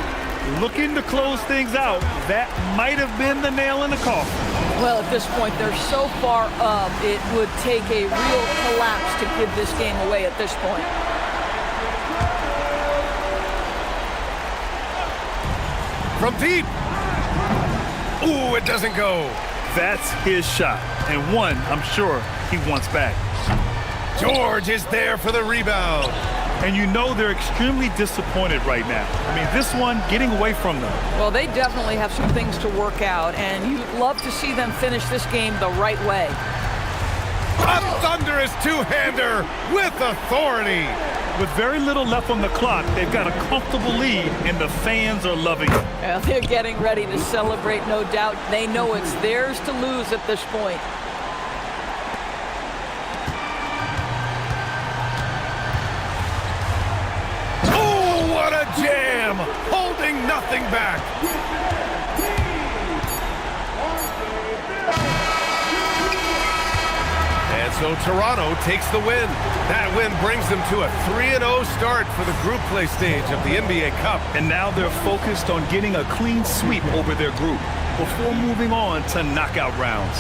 [SPEAKER 14] Looking to close things out. That might have been the nail in the coffin.
[SPEAKER 15] Well, at this point, they're so far up, it would take a real collapse to give this game away at this point.
[SPEAKER 13] From deep. Ooh, it doesn't go.
[SPEAKER 14] That's his shot, and one I'm sure he wants back.
[SPEAKER 13] George is there for the rebound.
[SPEAKER 14] And you know they're extremely disappointed right now. I mean, this one getting away from them.
[SPEAKER 15] Well, they definitely have some things to work out, and you'd love to see them finish this game the right way.
[SPEAKER 13] A thunderous two-hander with authority.
[SPEAKER 14] With very little left on the clock, they've got a comfortable lead, and the fans are loving it.
[SPEAKER 15] Well, they're getting ready to celebrate, no doubt. They know it's theirs to lose at this point.
[SPEAKER 13] What a jam! Holding nothing back. And so Toronto takes the win. That win brings them to a 3-0 start for the group play stage of the NBA Cup.
[SPEAKER 14] And now they're focused on getting a clean sweep over their group before moving on to knockout rounds.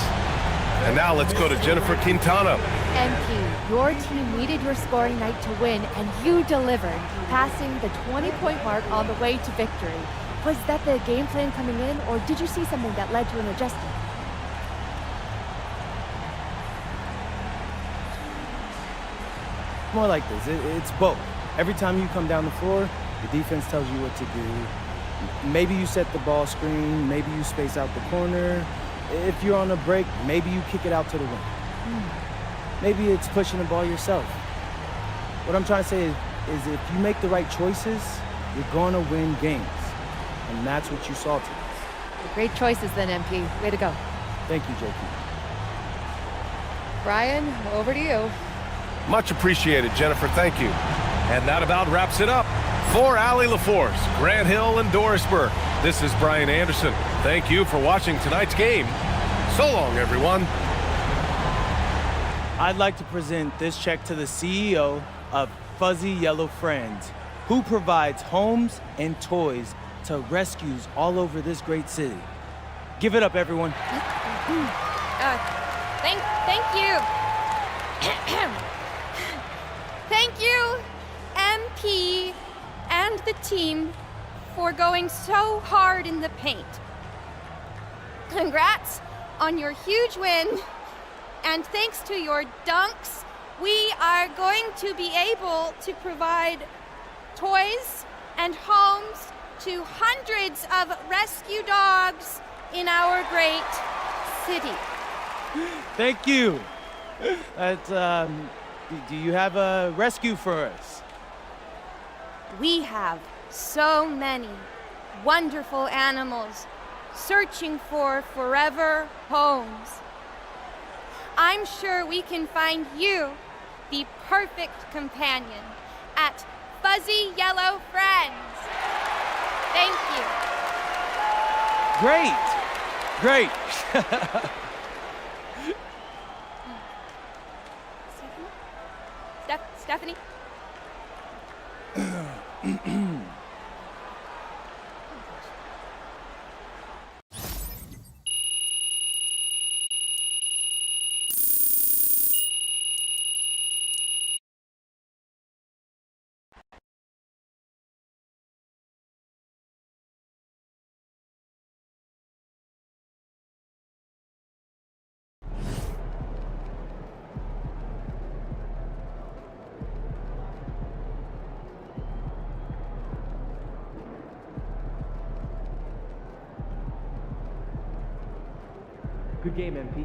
[SPEAKER 13] And now let's go to Jennifer Quintana.
[SPEAKER 4] MP, your team needed your scoring night to win, and you delivered, passing the 20-point mark on the way to victory. Was that the game plan coming in, or did you see something that led to an adjustment?
[SPEAKER 11] More like this. It's both. Every time you come down the floor, the defense tells you what to do. Maybe you set the ball screen, maybe you space out the corner. If you're on a break, maybe you kick it out to the wing. Maybe it's pushing the ball yourself. What I'm trying to say is if you make the right choices, you're going to win games. And that's what you saw today.
[SPEAKER 4] Great choices then, MP. Way to go.
[SPEAKER 11] Thank you, JP.
[SPEAKER 4] Brian, over to you.
[SPEAKER 13] Much appreciated, Jennifer. Thank you. And that about wraps it up. For Allie LaForce, Grant Hill, and Doris Burke, this is Brian Anderson. Thank you for watching tonight's game. So long, everyone.
[SPEAKER 11] I'd like to present this check to the CEO of Fuzzy Yellow Friends, who provides homes and toys to rescues all over this great city. Give it up, everyone.
[SPEAKER 20] Thank you. Thank you, MP and the team, for going so hard in the paint. Congrats on your huge win, and thanks to your dunks, we are going to be able to provide toys and homes to hundreds of rescue dogs in our great city.
[SPEAKER 11] Thank you. Do you have a rescue for us?
[SPEAKER 20] We have so many wonderful animals searching for forever homes. I'm sure we can find you the perfect companion at Fuzzy Yellow Friends. Thank you.
[SPEAKER 11] Great.
[SPEAKER 20] Stephanie?
[SPEAKER 6] Good game, MP.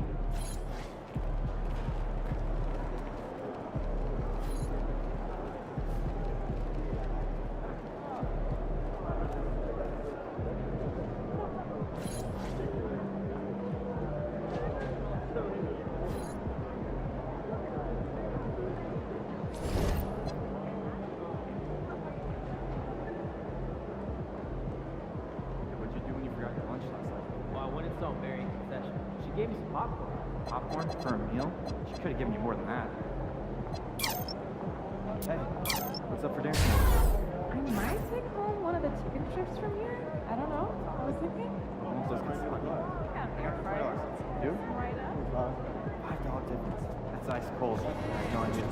[SPEAKER 6] What'd you do when you forgot your lunch last night? Well, I went and saw Mary in concession. She gave me some popcorn. Popcorn for a meal? She could have given you more than that. Hey, what's up for dinner tonight?
[SPEAKER 5] I might take home one of the chicken strips from here. I don't know. I was thinking.
[SPEAKER 6] Almost those Kentucky.
[SPEAKER 5] Yeah, air fryer.
[SPEAKER 6] You?
[SPEAKER 5] Right up.
[SPEAKER 6] $5 difference. That's ice cold. I have no idea.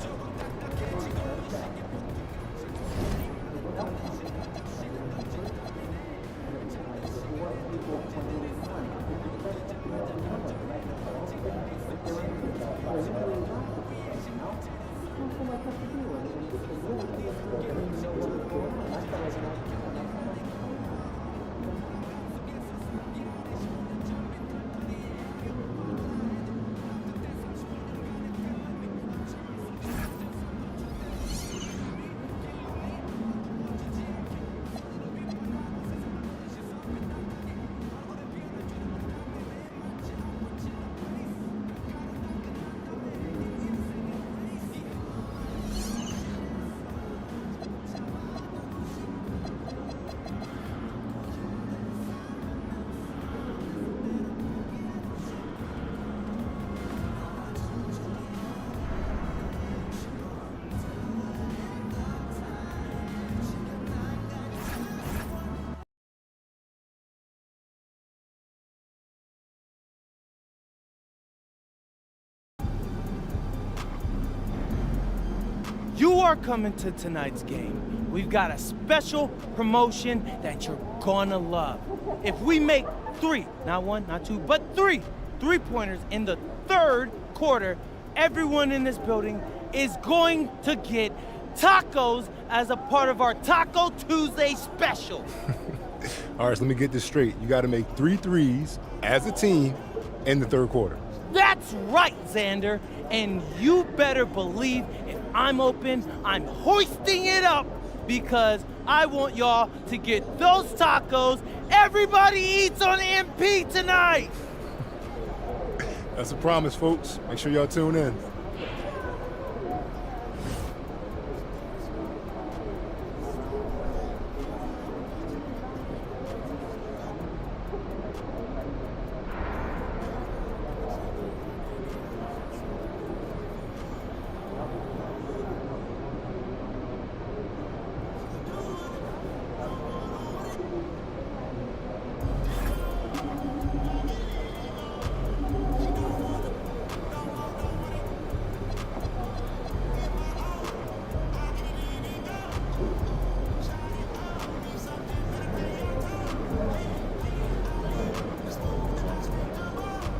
[SPEAKER 11] You are coming to tonight's game. We've got a special promotion that you're gonna love. If we make 3, not 1, not 2, but 3 3-pointers in the third quarter, everyone in this building is going to get tacos as a part of our Taco Tuesday special.
[SPEAKER 21] All right, so let me get this straight. You gotta make 3 threes as a team in the third quarter.
[SPEAKER 11] That's right, Xander. And you better believe if I'm open, I'm hoisting it up because I want y'all to get those tacos everybody eats on MP tonight.
[SPEAKER 21] That's a promise, folks. Make sure y'all tune in.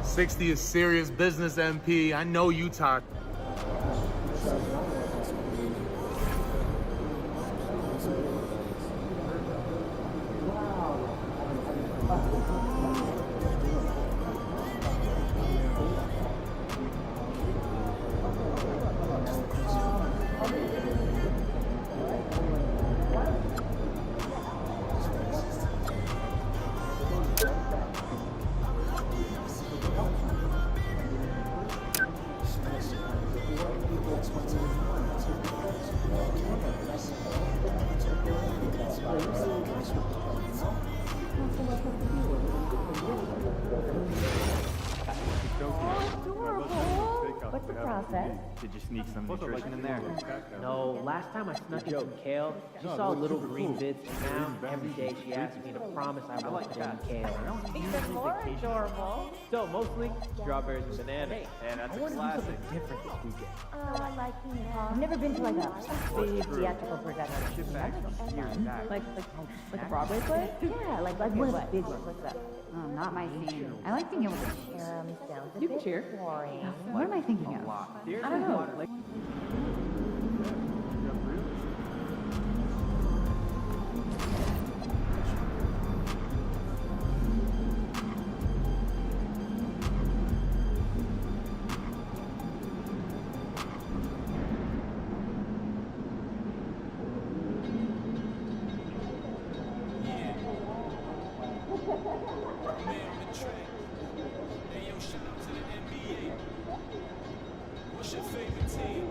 [SPEAKER 2] '60 is serious business, MP. I know you talk.
[SPEAKER 4] What's the process?
[SPEAKER 6] Did you sneak some nutrition in there?
[SPEAKER 22] No, last time I snuck in some kale, she saw little green bits, and now every day she asks me to promise I won't put any kale.
[SPEAKER 5] Even more adorable.
[SPEAKER 22] So mostly strawberries and bananas.
[SPEAKER 6] And that's
[SPEAKER 22] I
[SPEAKER 6] a
[SPEAKER 22] want to do
[SPEAKER 6] classic.
[SPEAKER 22] something different this weekend.
[SPEAKER 4] I like King Kong. I've never been to like a big theatrical production.
[SPEAKER 5] Like a Broadway play?
[SPEAKER 4] Yeah, like one of the big ones. What's up?
[SPEAKER 23] Oh, not my scene. I like being able to cheer.
[SPEAKER 4] Sounds a
[SPEAKER 5] You can
[SPEAKER 4] bit
[SPEAKER 5] cheer.
[SPEAKER 4] boring.
[SPEAKER 23] What am I thinking of?
[SPEAKER 5] I don't know. Like,
[SPEAKER 1] What's your favorite team?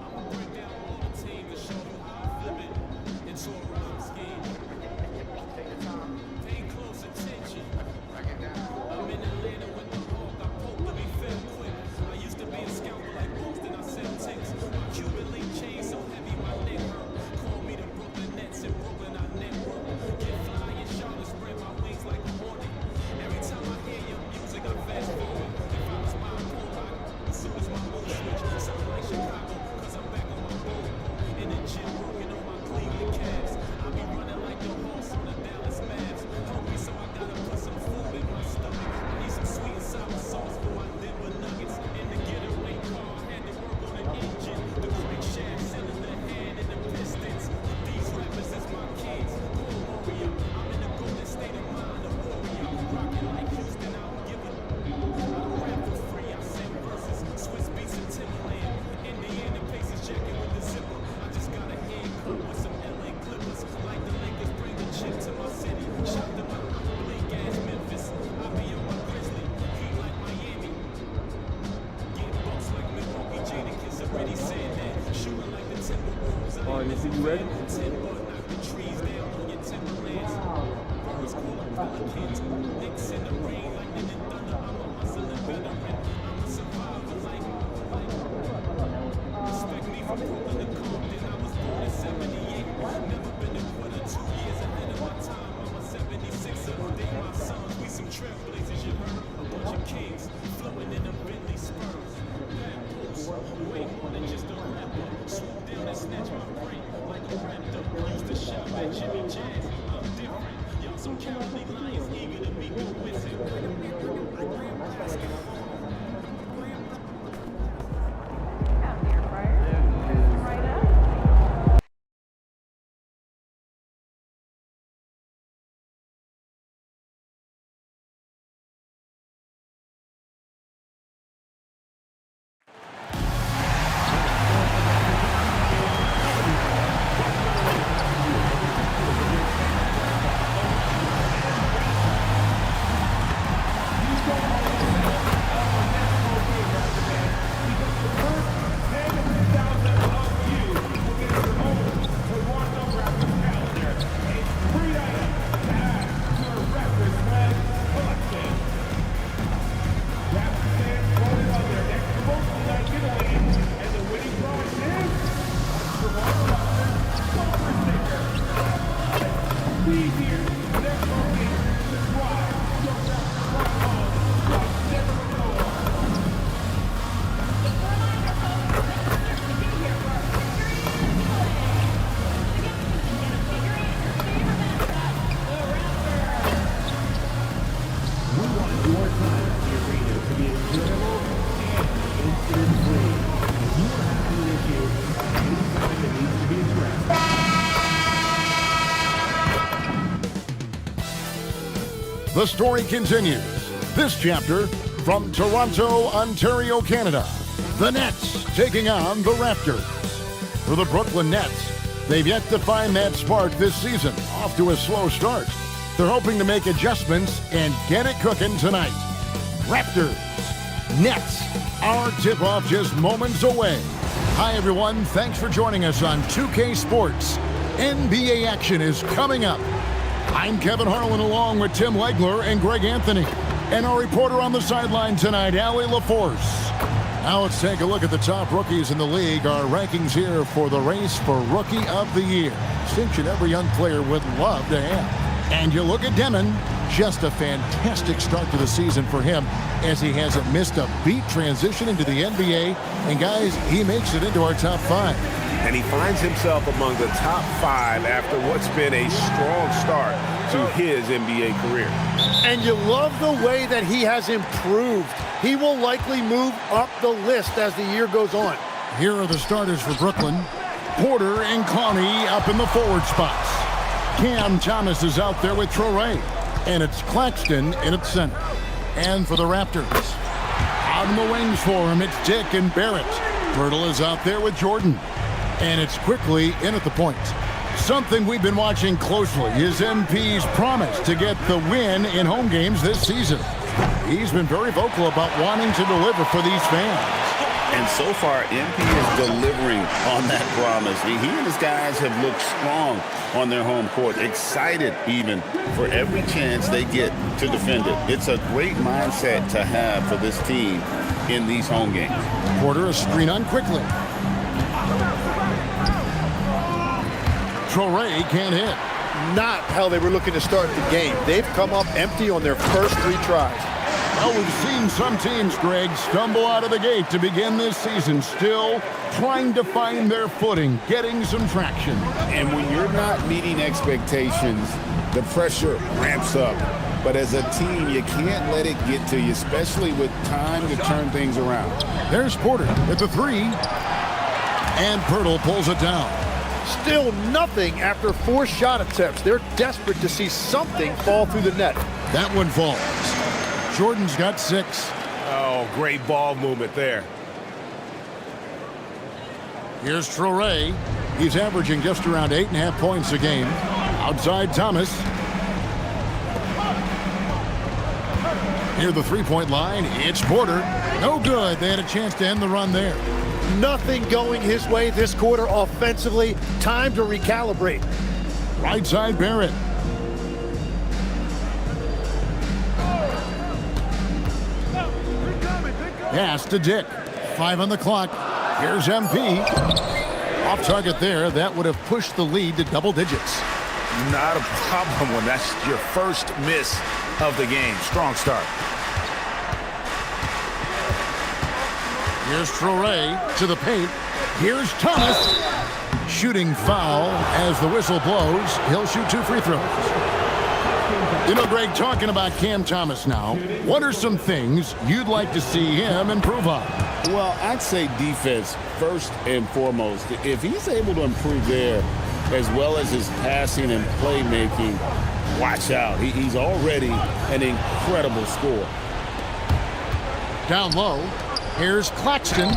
[SPEAKER 1] I'ma break down all the teams and show you how I flip it into a rhyme scheme. Pay close attention. I'm in Atlanta with the Hawk. I poke to be fed quick. I used to be a scalper like Boston. I sell ticks. My Cuban link chain so heavy my neck hurt. Call me the Brooklyn Nets in Brooklyn I network. Get fly in Charlotte, spread my wings like a hornet. Every time I hear your music, I fast forward. If I was bipolar, as soon as my mood switch, sound like Chicago, cause I'm back on my board. In the gym, working on my Cleveland Cavs. I be running like the horse on the Dallas Mavs. Hungry, so I gotta put some food in my stomach. I need some sweet and sour sauce for my Denver Nuggets. In the getaway car, I had to work on the engine. The crankshaft, cylinder head, and the pistons. These rappers is my kids. Cool Mario, I'm in the golden state of mind, a warrior. Rockin' like Houston, I don't give a. I don't rap for free, I sing verses. Swiss beats and Timberland. Indiana Pacers jacket with the zipper. I just got a hand cut with some LA Clippers. Like the Lakers bring the chip to my city. Shot them out, blink ass Memphis. I be on my Grizzly, heat like Miami. Get bucks like Milwaukee, Jadakiss already said that. Shooting like the Timberwolves. I ain't missing you ready? Knock the trees down on your Timberlands. Birds call them pelicans. Knicks in the rain, lightning and thunder. I'm a hustling veteran. I'm a survivor like. Respect me from Brooklyn to Compton. I was born in '78. Never been a quitter. 2 years ahead of my time. I'm a '76er. They my sons. We some trailblazers. You heard? A bunch of kings floating in a Bentley Spurs. Bad post. Way more than just a rapper. Swoop down and snatch my brain like a raptor. Used to shop at Jimmy Jazz. I'm different. Y'all some cowardly lions eager to be good with it.
[SPEAKER 3] The story continues. This chapter from Toronto, Ontario, Canada. The Nets taking on the Raptors. For the Brooklyn Nets, they've yet to find that spark this season. Off to a slow start. They're hoping to make adjustments and get it cooking tonight. Raptors, Nets, our tip-off just moments away. Hi, everyone. Thanks for joining us on 2K Sports. NBA action is coming up. I'm Kevin Harlan along with Tim Legler and Greg Anthony. And our reporter on the sideline tonight, Allie LaForce. Now let's take a look at the top rookies in the league. Our rankings here for the race for Rookie of the Year. Distinction every young player would love to have. And you look at Demon, just a fantastic start to the season for him as he hasn't missed a beat transition into the NBA. And guys, he makes it into our top 5.
[SPEAKER 12] And he finds himself among the top 5 after what's been a strong start to his NBA career.
[SPEAKER 8] And you love the way that he has improved. He will likely move up the list as the year goes on.
[SPEAKER 3] Here are the starters for Brooklyn. Porter and Conley up in the forward spots. Cam Thomas is out there with Traore. And it's Claxton in at center. And for the Raptors, on the wings for him, it's Dick and Barrett. Pirtle is out there with Jordan. And it's quickly in at the point. Something we've been watching closely is MP's promise to get the win in home games this season. He's been very vocal about wanting to deliver for these fans.
[SPEAKER 10] And so far, MP is delivering on that promise. He and his guys have looked strong on their home court, excited even for every chance they get to defend it. It's a great mindset to have for this team in these home games.
[SPEAKER 3] Porter a screen on quickly. Traore can't hit.
[SPEAKER 8] Not how they were looking to start the game. They've come up empty on their first 3 tries.
[SPEAKER 3] Well, we've seen some teams, Greg, stumble out of the gate to begin this season, still trying to find their footing, getting some traction.
[SPEAKER 10] And when you're not meeting expectations, the pressure ramps up. But as a team, you can't let it get to you, especially with time to turn things around.
[SPEAKER 3] There's Porter at the 3. And Pirtle pulls it down.
[SPEAKER 8] Still nothing after 4 shot attempts. They're desperate to see something fall through the net.
[SPEAKER 3] That one falls. Jordan's got 6.
[SPEAKER 12] Oh, great ball movement there.
[SPEAKER 3] Here's Traore. He's averaging just around 8.5 points a game. Outside Thomas. Near the 3-point line, it's Porter. No good. They had a chance to end the run there.
[SPEAKER 8] Nothing going his way this quarter offensively. Time to recalibrate.
[SPEAKER 3] Right side Barrett. Pass to Dick. 5 on the clock. Here's MP. Off target there. That would have pushed the lead to double digits.
[SPEAKER 12] Not a problem when that's your first miss of the game. Strong start.
[SPEAKER 3] Here's Traore to the paint. Here's Thomas. Shooting foul as the whistle blows. He'll shoot 2 free throws. You know, Greg, talking about Cam Thomas now, what are some things you'd like to see him improve on?
[SPEAKER 10] Well, I'd say defense first and foremost. If he's able to improve there, as well as his passing and playmaking, watch out. He's already an incredible scorer.
[SPEAKER 3] Down low, here's Claxton.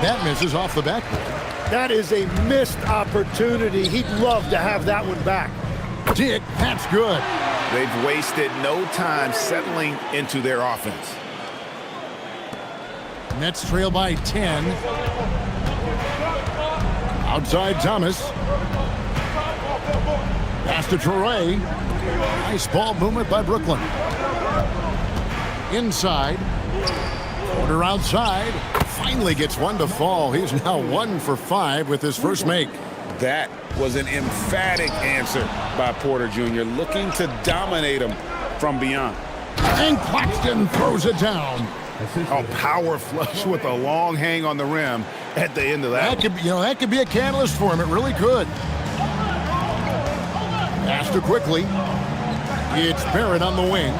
[SPEAKER 3] That misses off the backboard.
[SPEAKER 8] That is a missed opportunity. He'd love to have that one back.
[SPEAKER 3] Dick, that's good.
[SPEAKER 12] They've wasted no time settling into their offense.
[SPEAKER 3] Nets trail by 10. Outside Thomas. Pass to Traore. Nice ball movement by Brooklyn. Inside. Porter outside. Finally gets one to fall. He's now 1 for 5 with his first make.
[SPEAKER 10] That was an emphatic answer by Porter Jr., looking to dominate him from beyond.
[SPEAKER 3] And Claxton throws it down.
[SPEAKER 7] A power flush with a long hang on the rim at the end of that.
[SPEAKER 3] That could be a catalyst for him. It really could. Pass to quickly. It's Barrett on the wing.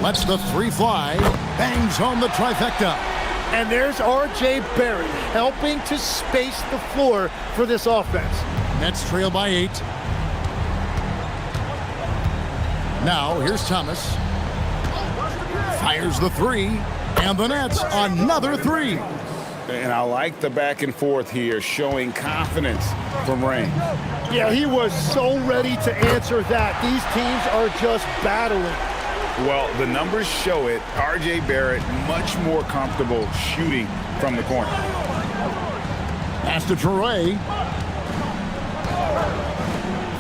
[SPEAKER 3] Lets the three fly. Bangs home the trifecta.
[SPEAKER 8] And there's R.J. Barrett helping to space the floor for this offense.
[SPEAKER 3] Nets trail by 8. Now, here's Thomas. Fires the three. And the Nets, another three.
[SPEAKER 10] And I like the back and forth here, showing confidence from Rain.
[SPEAKER 8] Yeah, he was so ready to answer that. These teams are just battling.
[SPEAKER 10] Well, the numbers show it. R.J. Barrett much more comfortable shooting from the corner.
[SPEAKER 3] Pass to Traore.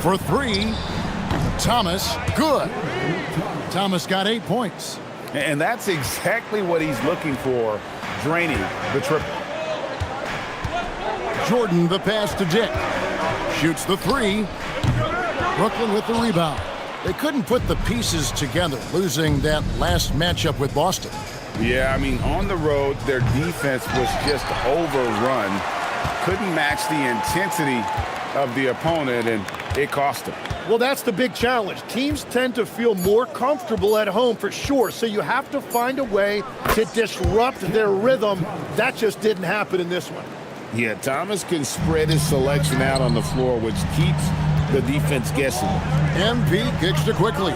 [SPEAKER 3] For three. Thomas, good. Thomas got 8 points.
[SPEAKER 10] And that's exactly what he's looking for, draining the triple.
[SPEAKER 3] Jordan, the pass to Dick. Shoots the three. Brooklyn with the rebound. They couldn't put the pieces together, losing that last matchup with Boston.
[SPEAKER 10] Yeah, I mean, on the road, their defense was just overrun. Couldn't match the intensity of the opponent, and it cost them.
[SPEAKER 8] Well, that's the big challenge. Teams tend to feel more comfortable at home for sure, so you have to find a way to disrupt their rhythm. That just didn't happen in this one.
[SPEAKER 10] Yeah, Thomas can spread his selection out on the floor, which keeps the defense guessing.
[SPEAKER 3] MP kicks to quickly.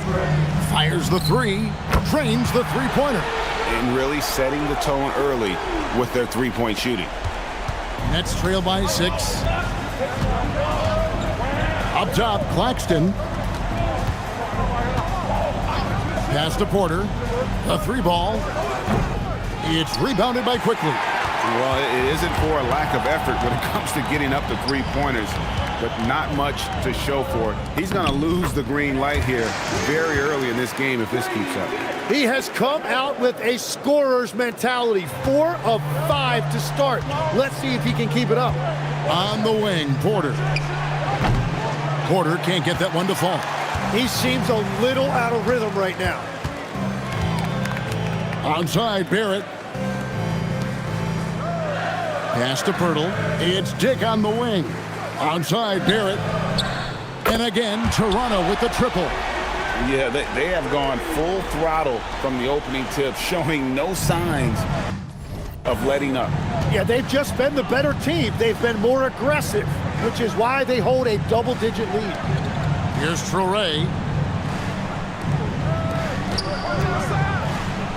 [SPEAKER 3] Fires the three. Trains the three-pointer.
[SPEAKER 10] And really setting the tone early with their three-point shooting.
[SPEAKER 3] Nets trail by 6. Up top, Claxton. Pass to Porter. A three ball. It's rebounded by Quickly.
[SPEAKER 10] Well, it isn't for a lack of effort when it comes to getting up the three-pointers, but not much to show for it. He's going to lose the green light here very early in this game if this keeps up.
[SPEAKER 8] He has come out with a scorer's mentality. 4 of 5 to start. Let's see if he can keep it up.
[SPEAKER 3] On the wing, Porter. Porter can't get that one to fall.
[SPEAKER 8] He seems a little out of rhythm right now.
[SPEAKER 3] Onside, Barrett. Pass to Pirtle. It's Dick on the wing. Onside, Barrett. And again, Toronto with the triple.
[SPEAKER 10] Yeah, they have gone full throttle from the opening tip, showing no signs of letting up.
[SPEAKER 8] Yeah, they've just been the better team. They've been more aggressive, which is why they hold a double-digit lead.
[SPEAKER 3] Here's Traore.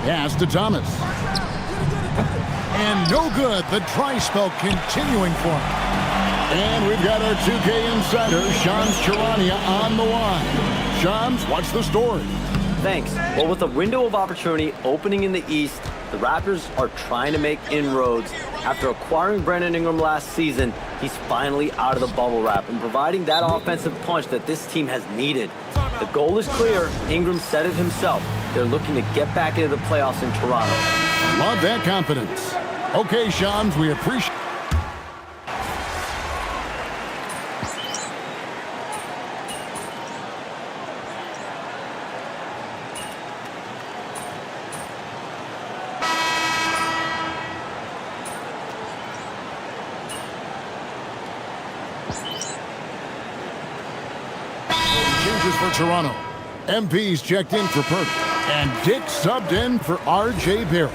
[SPEAKER 3] Pass to Thomas. And no good. The dry spell continuing for him. And we've got our 2K insider, Shams Charania, on the line. Shams, what's the story?
[SPEAKER 17] Thanks. Well, with a window of opportunity opening in the East, the Raptors are trying to make inroads. After acquiring Brandon Ingram last season, he's finally out of the bubble wrap and providing that offensive punch that this team has needed. The goal is clear. Ingram said it himself. They're looking to get back into the playoffs in Toronto.
[SPEAKER 3] Love that confidence. Okay, Shams, we appreciate. Changes for Toronto. MP's checked in for Perk. And Dick subbed in for R.J. Barrett.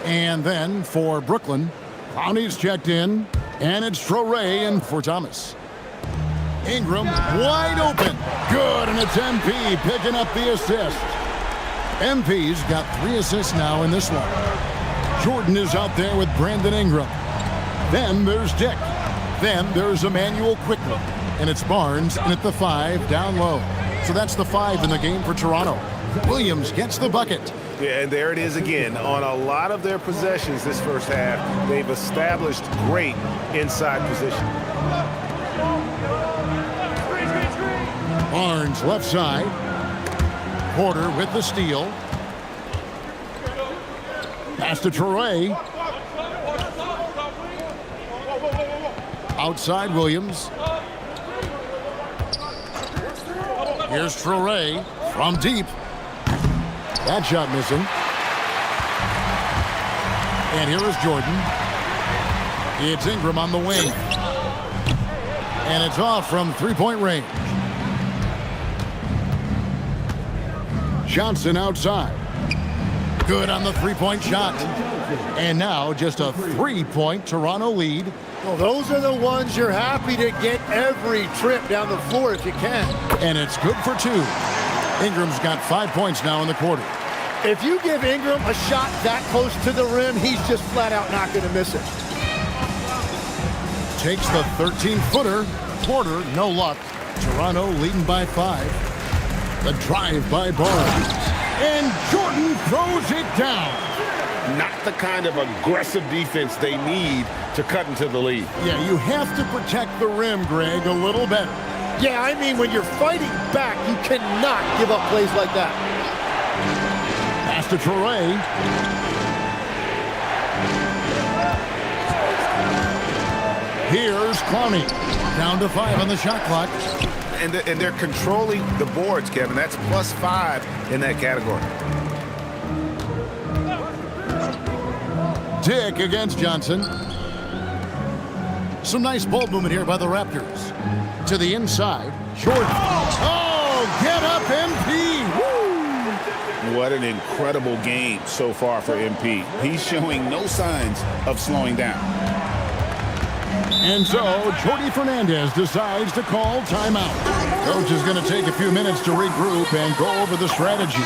[SPEAKER 3] And then for Brooklyn, Clowney's checked in. And it's Traore in for Thomas. Ingram wide open. Good, and it's MP picking up the assist. MP's got 3 assists now in this one. Jordan is out there with Brandon Ingram. Then there's Dick. Then there's Emmanuel Quickly. And it's Barnes in at the 5 down low. So that's the 5 in the game for Toronto. Williams gets the bucket.
[SPEAKER 7] Yeah, and there it is again. On a lot of their possessions this first half, they've established great inside position.
[SPEAKER 3] Barnes left side. Porter with the steal. Pass to Traore. Outside Williams. Here's Traore from deep. That shot missing. And here is Jordan. It's Ingram on the wing. And it's off from three-point range. Johnson outside. Good on the three-point shot. And now just a three-point Toronto lead.
[SPEAKER 8] Well, those are the ones you're happy to get every trip down the floor if you can.
[SPEAKER 3] And it's good for two. Ingram's got 5 points now in the quarter.
[SPEAKER 8] If you give Ingram a shot that close to the rim, he's just flat out not going to miss it.
[SPEAKER 3] Takes the 13-footer. Porter, no luck. Toronto leading by 5. The drive by Barnes. And Jordan throws it down.
[SPEAKER 10] Not the kind of aggressive defense they need to cut into the lead.
[SPEAKER 3] Yeah, you have to protect the rim, Greg, a little better.
[SPEAKER 8] Yeah, I mean, when you're fighting back, you cannot give up plays like that.
[SPEAKER 3] Pass to Traore. Here's Clowney. Down to 5 on the shot clock.
[SPEAKER 7] And they're controlling the boards, Kevin. That's +5 in that category.
[SPEAKER 3] Dick against Johnson. Some nice ball movement here by the Raptors. To the inside. Jordan. Oh, get up, MP. Woo!
[SPEAKER 10] What an incredible game so far for MP. He's showing no signs of slowing down.
[SPEAKER 3] And so, Jordi Fernandez decides to call timeout. Coach is going to take a few minutes to regroup and go over the strategy.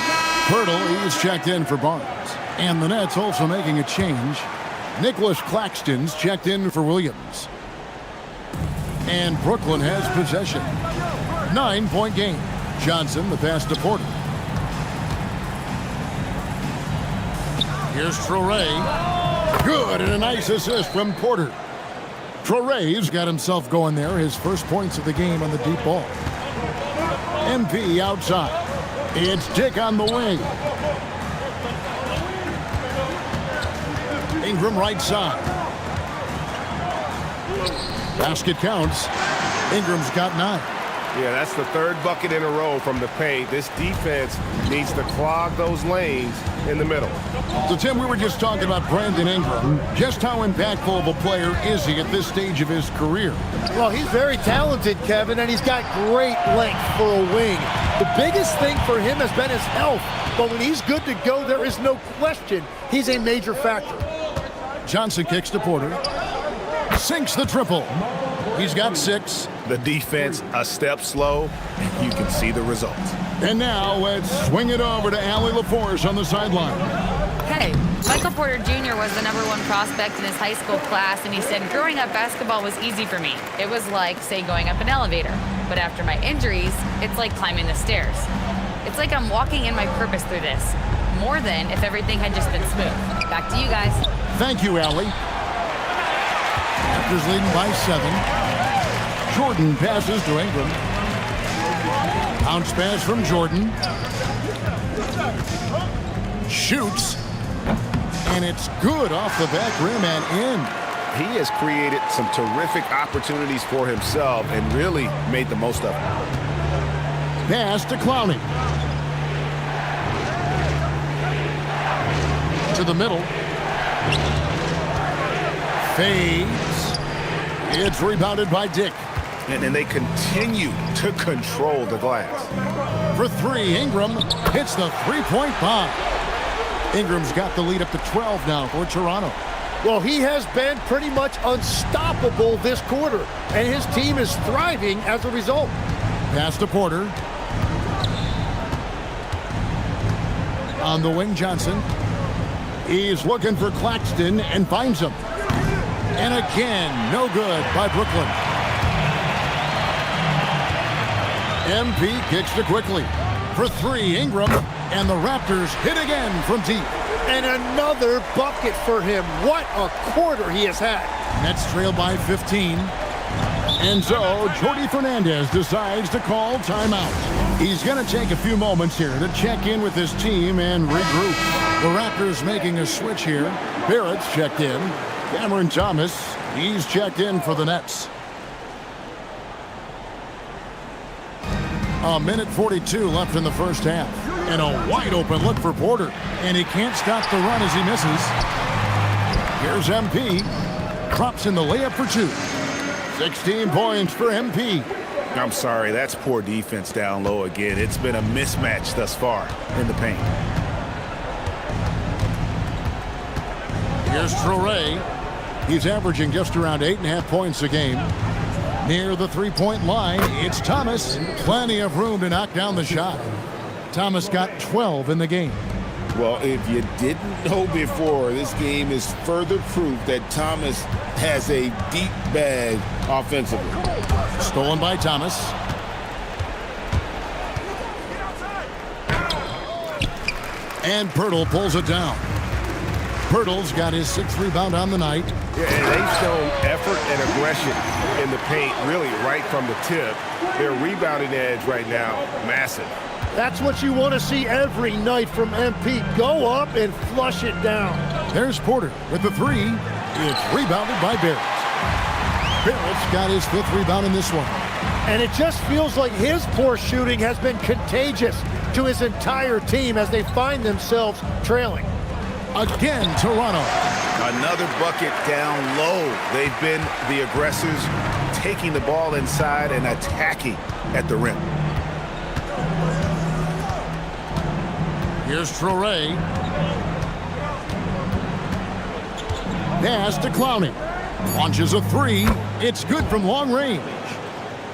[SPEAKER 3] Pirtle, he's checked in for Barnes. And the Nets also making a change. Nicholas Claxton's checked in for Williams. And Brooklyn has possession. 9-point game. Johnson, the pass to Porter. Here's Traore. Good, and a nice assist from Porter. Traore's got himself going there. His first points of the game on the deep ball. MP outside. It's Dick on the wing. Ingram right side. Basket counts. Ingram's got 9.
[SPEAKER 7] Yeah, that's the third bucket in a row from the paint. This defense needs to clog those lanes in the middle.
[SPEAKER 3] So, Tim, we were just talking about Brandon Ingram. Just how impactful of a player is he at this stage of his career?
[SPEAKER 8] Well, he's very talented, Kevin, and he's got great length for a wing. The biggest thing for him has been his health. But when he's good to go, there is no question he's a major factor.
[SPEAKER 3] Johnson kicks to Porter. Sinks the triple. He's got 6.
[SPEAKER 7] The defense a step slow, and you can see the results.
[SPEAKER 3] And now let's swing it over to Allie LaForce on the sideline.
[SPEAKER 16] Hey, Michael Porter Jr. was the #1 prospect in his high school class, and he said growing up basketball was easy for me. It was like, say, going up an elevator. But after my injuries, it's like climbing the stairs. It's like I'm walking in my purpose through this, more than if everything had just been smooth. Back to you guys.
[SPEAKER 3] Thank you, Allie. Raptors leading by 7. Jordan passes to Ingram. Bounce pass from Jordan. Shoots. And it's good off the back rim and in.
[SPEAKER 7] He has created some terrific opportunities for himself and really made the most of it.
[SPEAKER 3] Pass to Clowney. To the middle. Fades. It's rebounded by Dick.
[SPEAKER 7] And then they continue to control the glass.
[SPEAKER 3] For 3, Ingram hits the three-point bomb. Ingram's got the lead up to 12 now for Toronto.
[SPEAKER 8] Well, he has been pretty much unstoppable this quarter, and his team is thriving as a result.
[SPEAKER 3] Pass to Porter. On the wing, Johnson. He's looking for Claxton and finds him. And again, no good by Brooklyn. MP kicks to quickly. For 3, Ingram, and the Raptors hit again from deep.
[SPEAKER 8] And another bucket for him. What a quarter he has had.
[SPEAKER 3] Nets trail by 15. And so, Jordi Fernandez decides to call timeout. He's going to take a few moments here to check in with his team and regroup. The Raptors making a switch here. Barrett's checked in. Cameron Thomas, he's checked in for the Nets. A minute 42 left in the first half. And a wide open look for Porter. And he can't stop the run as he misses. Here's MP. Drops in the layup for 2. 16 points for MP.
[SPEAKER 7] I'm sorry, that's poor defense down low again. It's been a mismatch thus far in the paint.
[SPEAKER 3] Here's Traore. He's averaging just around 8.5 points a game. Near the three-point line, it's Thomas. Plenty of room to knock down the shot. Thomas got 12 in the game.
[SPEAKER 10] Well, if you didn't know before, this game is further proof that Thomas has a deep bag offensively.
[SPEAKER 3] Stolen by Thomas. And Pirtle pulls it down. Pirtle's got his 6th rebound on the night.
[SPEAKER 7] Yeah, and they've shown effort and aggression in the paint, really right from the tip. Their rebounding edge right now, massive.
[SPEAKER 8] That's what you want to see every night from MP. Go up and flush it down.
[SPEAKER 3] There's Porter with the 3. It's rebounded by Barrett. Barrett's got his 5th rebound in this one.
[SPEAKER 8] And it just feels like his poor shooting has been contagious to his entire team as they find themselves trailing.
[SPEAKER 3] Again, Toronto.
[SPEAKER 7] Another bucket down low. They've been the aggressors, taking the ball inside and attacking at the rim.
[SPEAKER 3] Here's Traore. Pass to Clowney. Launches a 3. It's good from long range.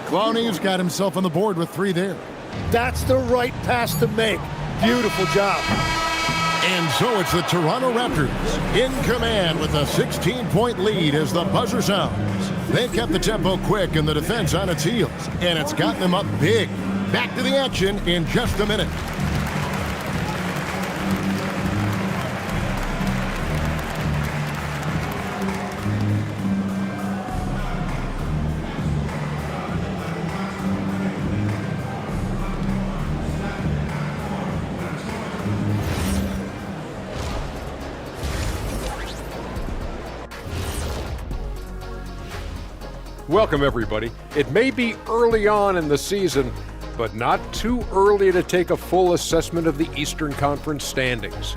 [SPEAKER 3] Clowney's got himself on the board with 3 there.
[SPEAKER 8] That's the right pass to make. Beautiful job.
[SPEAKER 3] And so it's the Toronto Raptors in command with a 16-point lead as the buzzer sounds. They've kept the tempo quick and the defense on its heels, and it's gotten them up big. Back to the action in just a minute.
[SPEAKER 9] Welcome, everybody. It may be early on in the season, but not too early to take a full assessment of the Eastern Conference standings.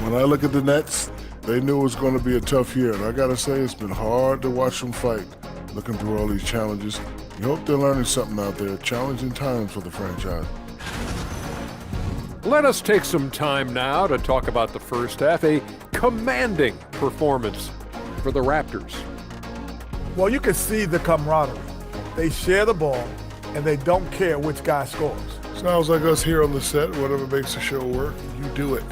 [SPEAKER 18] When I look at the Nets, they knew it was going to be a tough year, and I got to say it's been hard to watch them fight, looking through all these challenges. You hope they're learning something out there, challenging times for the franchise.
[SPEAKER 9] Let us take some time now to talk about the first half, a commanding performance for the Raptors.
[SPEAKER 19] Well, you can see the camaraderie. They share the ball, and they don't care which guy scores.
[SPEAKER 18] Sounds like us here on the set. Whatever makes the show work, you do it.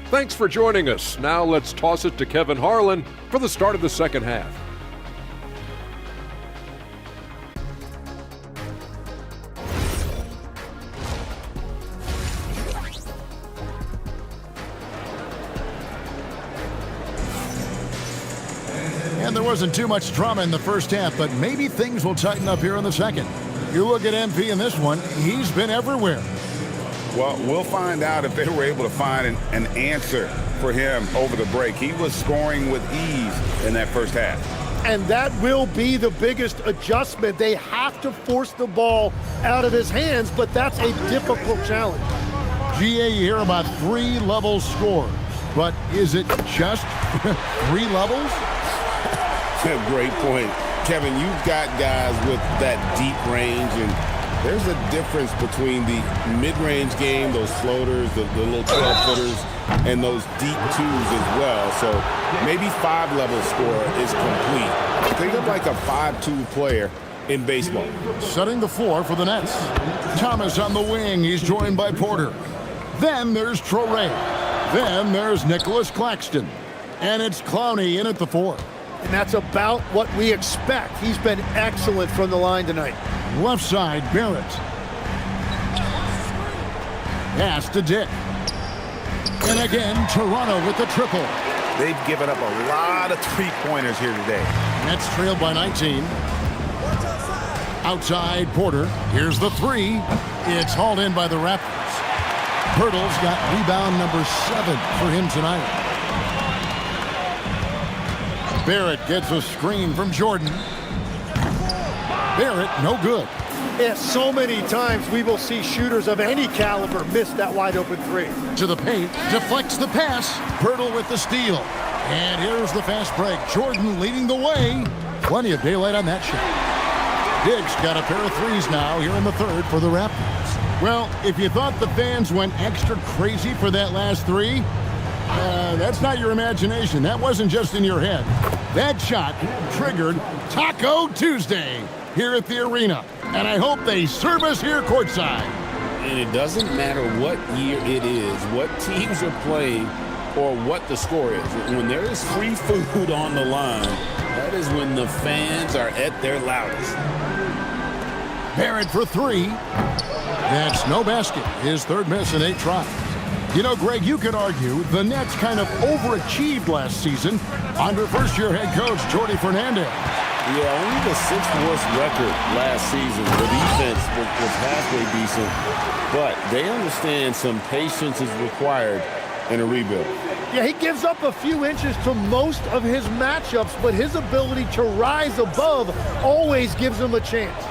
[SPEAKER 9] Thanks for joining us. Now let's toss it to Kevin Harlan for the start of the second half.
[SPEAKER 3] And there wasn't too much drama in the first half, but maybe things will tighten up here in the second. You look at MP in this one, he's been everywhere.
[SPEAKER 10] Well, we'll find out if they were able to find an answer for him over the break. He was scoring with ease in that first half.
[SPEAKER 8] And that will be the biggest adjustment. They have to force the ball out of his hands, but that's a difficult challenge.
[SPEAKER 3] GA, you hear about 3-level scores, but is it just 3 levels?
[SPEAKER 10] Great point. Kevin, you've got guys with that deep range, and there's a difference between the mid-range game, those floaters, the little 12-footers, and those deep twos as well. So maybe 5-level score is complete. Think of like a 5-2 player in baseball.
[SPEAKER 3] Setting the floor for the Nets. Thomas on the wing. He's joined by Porter. Then there's Traore. Then there's Nicholas Claxton. And it's Clowney in at the 4.
[SPEAKER 8] And that's about what we expect. He's been excellent from the line tonight.
[SPEAKER 3] Left side, Barrett. Pass to Dick. And again, Toronto with the triple.
[SPEAKER 7] They've given up a lot of three-pointers here today.
[SPEAKER 3] Nets trailed by 19. Outside, Porter. Here's the 3. It's hauled in by the Raptors. Pirtle's got rebound number 7 for him tonight. Barrett gets a screen from Jordan. Barrett, no good.
[SPEAKER 8] Yeah, so many times we will see shooters of any caliber miss that wide open three.
[SPEAKER 3] To the paint, deflects the pass. Pirtle with the steal. And here's the fast break. Jordan leading the way. Plenty of daylight on that shot. Diggs got a pair of threes now here in the third for the Raptors. Well, if you thought the fans went extra crazy for that last three, that's not your imagination. That wasn't just in your head. That shot triggered Taco Tuesday here at the arena. And I hope they serve us here courtside.
[SPEAKER 10] And it doesn't matter what year it is, what teams are playing, or what the score is. When there is free food on the line, that is when the fans are at their loudest.
[SPEAKER 3] Barrett for three. That's no basket. His third miss in 8 tries. You know, Greg, you could argue the Nets kind of overachieved last season under first-year head coach Jordi Fernandez.
[SPEAKER 10] Yeah, only the 6th worst record last season. The defense was halfway decent, but they understand some patience is required in a rebuild.
[SPEAKER 8] Yeah, he gives up a few inches to most of his matchups, but his ability to rise above always gives him a chance.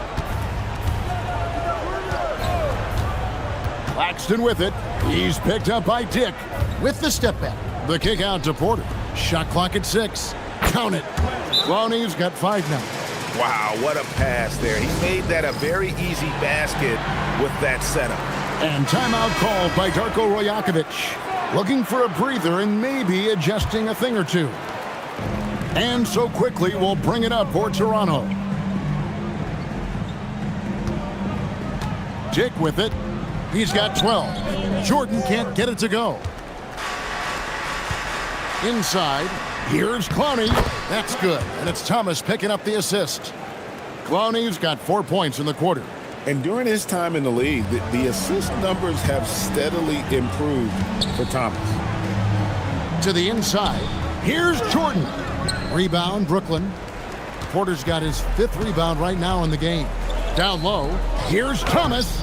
[SPEAKER 3] Claxton with it. He's picked up by Dick with the step back. The kick out to Porter. Shot clock at 6. Count it. Clowney's got 5 now.
[SPEAKER 7] Wow, what a pass there. He made that a very easy basket with that setup.
[SPEAKER 3] And timeout called by Darko Rajakovic. Looking for a breather and maybe adjusting a thing or two. And so quickly we'll bring it up for Toronto. Dick with it. He's got 12. Jordan can't get it to go. Inside, here's Clowney. That's good. And it's Thomas picking up the assist. Clowney's got 4 points in the quarter.
[SPEAKER 7] And during his time in the league, the assist numbers have steadily improved for Thomas.
[SPEAKER 3] To the inside, here's Jordan. Rebound, Brooklyn. Porter's got his 5th rebound right now in the game. Down low, here's Thomas.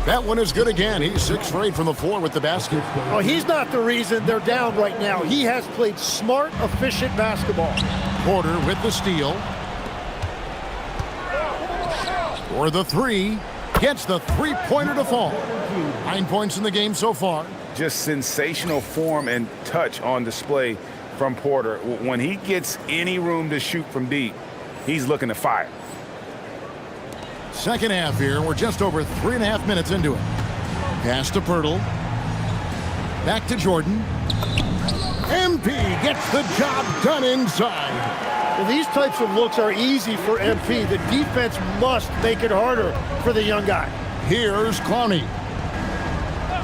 [SPEAKER 3] That one is good again. He's 6 for 8 from the floor with the basket.
[SPEAKER 8] Well, he's not the reason they're down right now. He has played smart, efficient basketball.
[SPEAKER 3] Porter with the steal. For the 3. Gets the 3-pointer to fall. 9 points in the game so far.
[SPEAKER 7] Just sensational form and touch on display from Porter. When he gets any room to shoot from deep, he's looking to fire.
[SPEAKER 3] Second half here. We're just over 3.5 minutes into it. Pass to Pirtle. Back to Jordan. MP gets the job done inside.
[SPEAKER 8] Well, these types of looks are easy for MP. The defense must make it harder for the young guy.
[SPEAKER 3] Here's Clowney.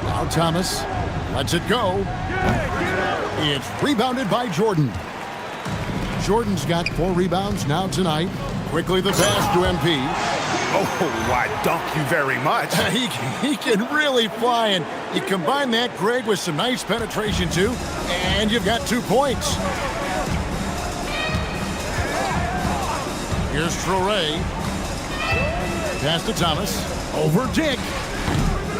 [SPEAKER 3] Now Thomas lets it go. It's rebounded by Jordan. Jordan's got 4 rebounds now tonight. Quickly the pass to MP.
[SPEAKER 7] Oh, why, dunk you very much.
[SPEAKER 3] He can really fly, and you combine that, Greg, with some nice penetration, too, and you've got 2 points. Here's Traoré. Pass to Thomas. Over Dick.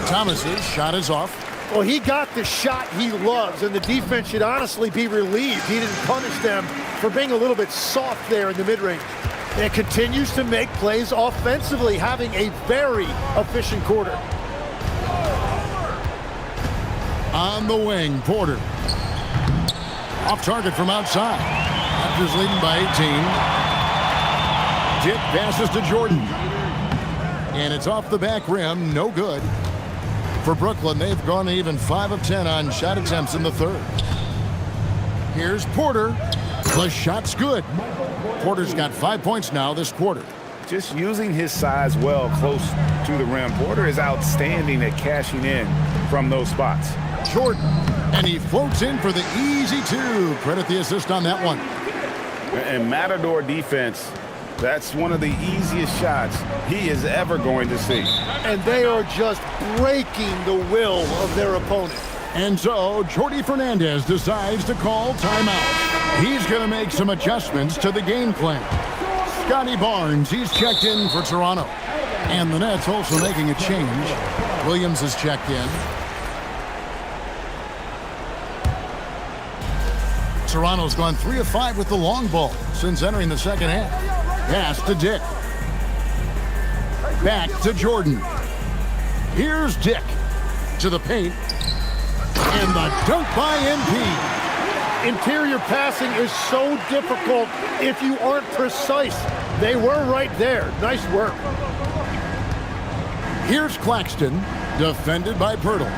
[SPEAKER 3] Thomas's shot is off.
[SPEAKER 8] Well, he got the shot he loves, and the defense should honestly be relieved. He didn't punish them for being a little bit soft there in the mid-range. And continues to make plays offensively, having a very efficient quarter.
[SPEAKER 3] On the wing, Porter. Off target from outside. Raptors leading by 18. Dick passes to Jordan. And it's off the back rim, no good. For Brooklyn, they've gone even 5 of 10 on shot attempts in the third. Here's Porter. The shot's good. Porter's got 5 points now this quarter.
[SPEAKER 7] Just using his size well close to the rim. Porter is outstanding at cashing in from those spots.
[SPEAKER 3] Jordan, and he floats in for the easy 2. Credit the assist on that one.
[SPEAKER 7] And Matador defense, that's one of the easiest shots he is ever going to see.
[SPEAKER 8] And they are just breaking the will of their opponent.
[SPEAKER 3] And so Jordi Fernandez decides to call timeout. He's going to make some adjustments to the game plan. Scotty Barnes, he's checked in for Toronto. And the Nets also making a change. Williams is checked in. Toronto's gone 3 of 5 with the long ball since entering the second half. Pass to Dick. Back to Jordan. Here's Dick to the paint. And the dunk by MP.
[SPEAKER 8] Interior passing is so difficult if you aren't precise. They were right there. Nice work.
[SPEAKER 3] Here's Claxton, defended by Pirtle.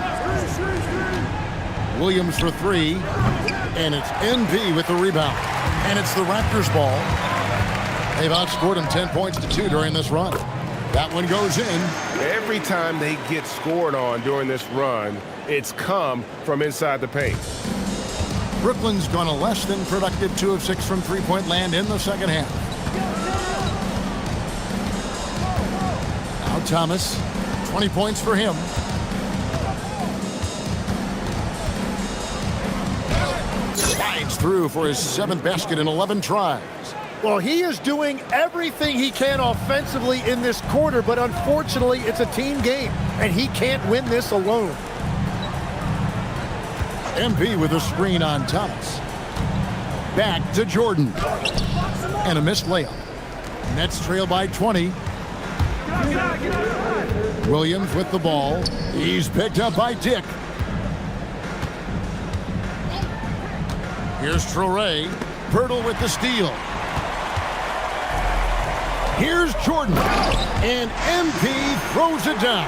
[SPEAKER 3] Williams for three, and it's NP with the rebound. And it's the Raptors ball. They've outscored them 10 points to 2 during this run. That one goes in.
[SPEAKER 7] Every time they get scored on during this run, it's come from inside the paint.
[SPEAKER 3] Brooklyn's gone a less than productive 2 of 6 from three-point land in the second half. Now Thomas, 20 points for him. Slides through for his 7th basket in 11 tries.
[SPEAKER 8] Well, he is doing everything he can offensively in this quarter, but unfortunately, it's a team game, and he can't win this alone.
[SPEAKER 3] MP with a screen on Thomas. Back to Jordan. And a missed layup. Nets trail by 20. Williams with the ball. He's picked up by Dick. Here's Traoré. Pirtle with the steal. Here's Jordan. And MP throws it down.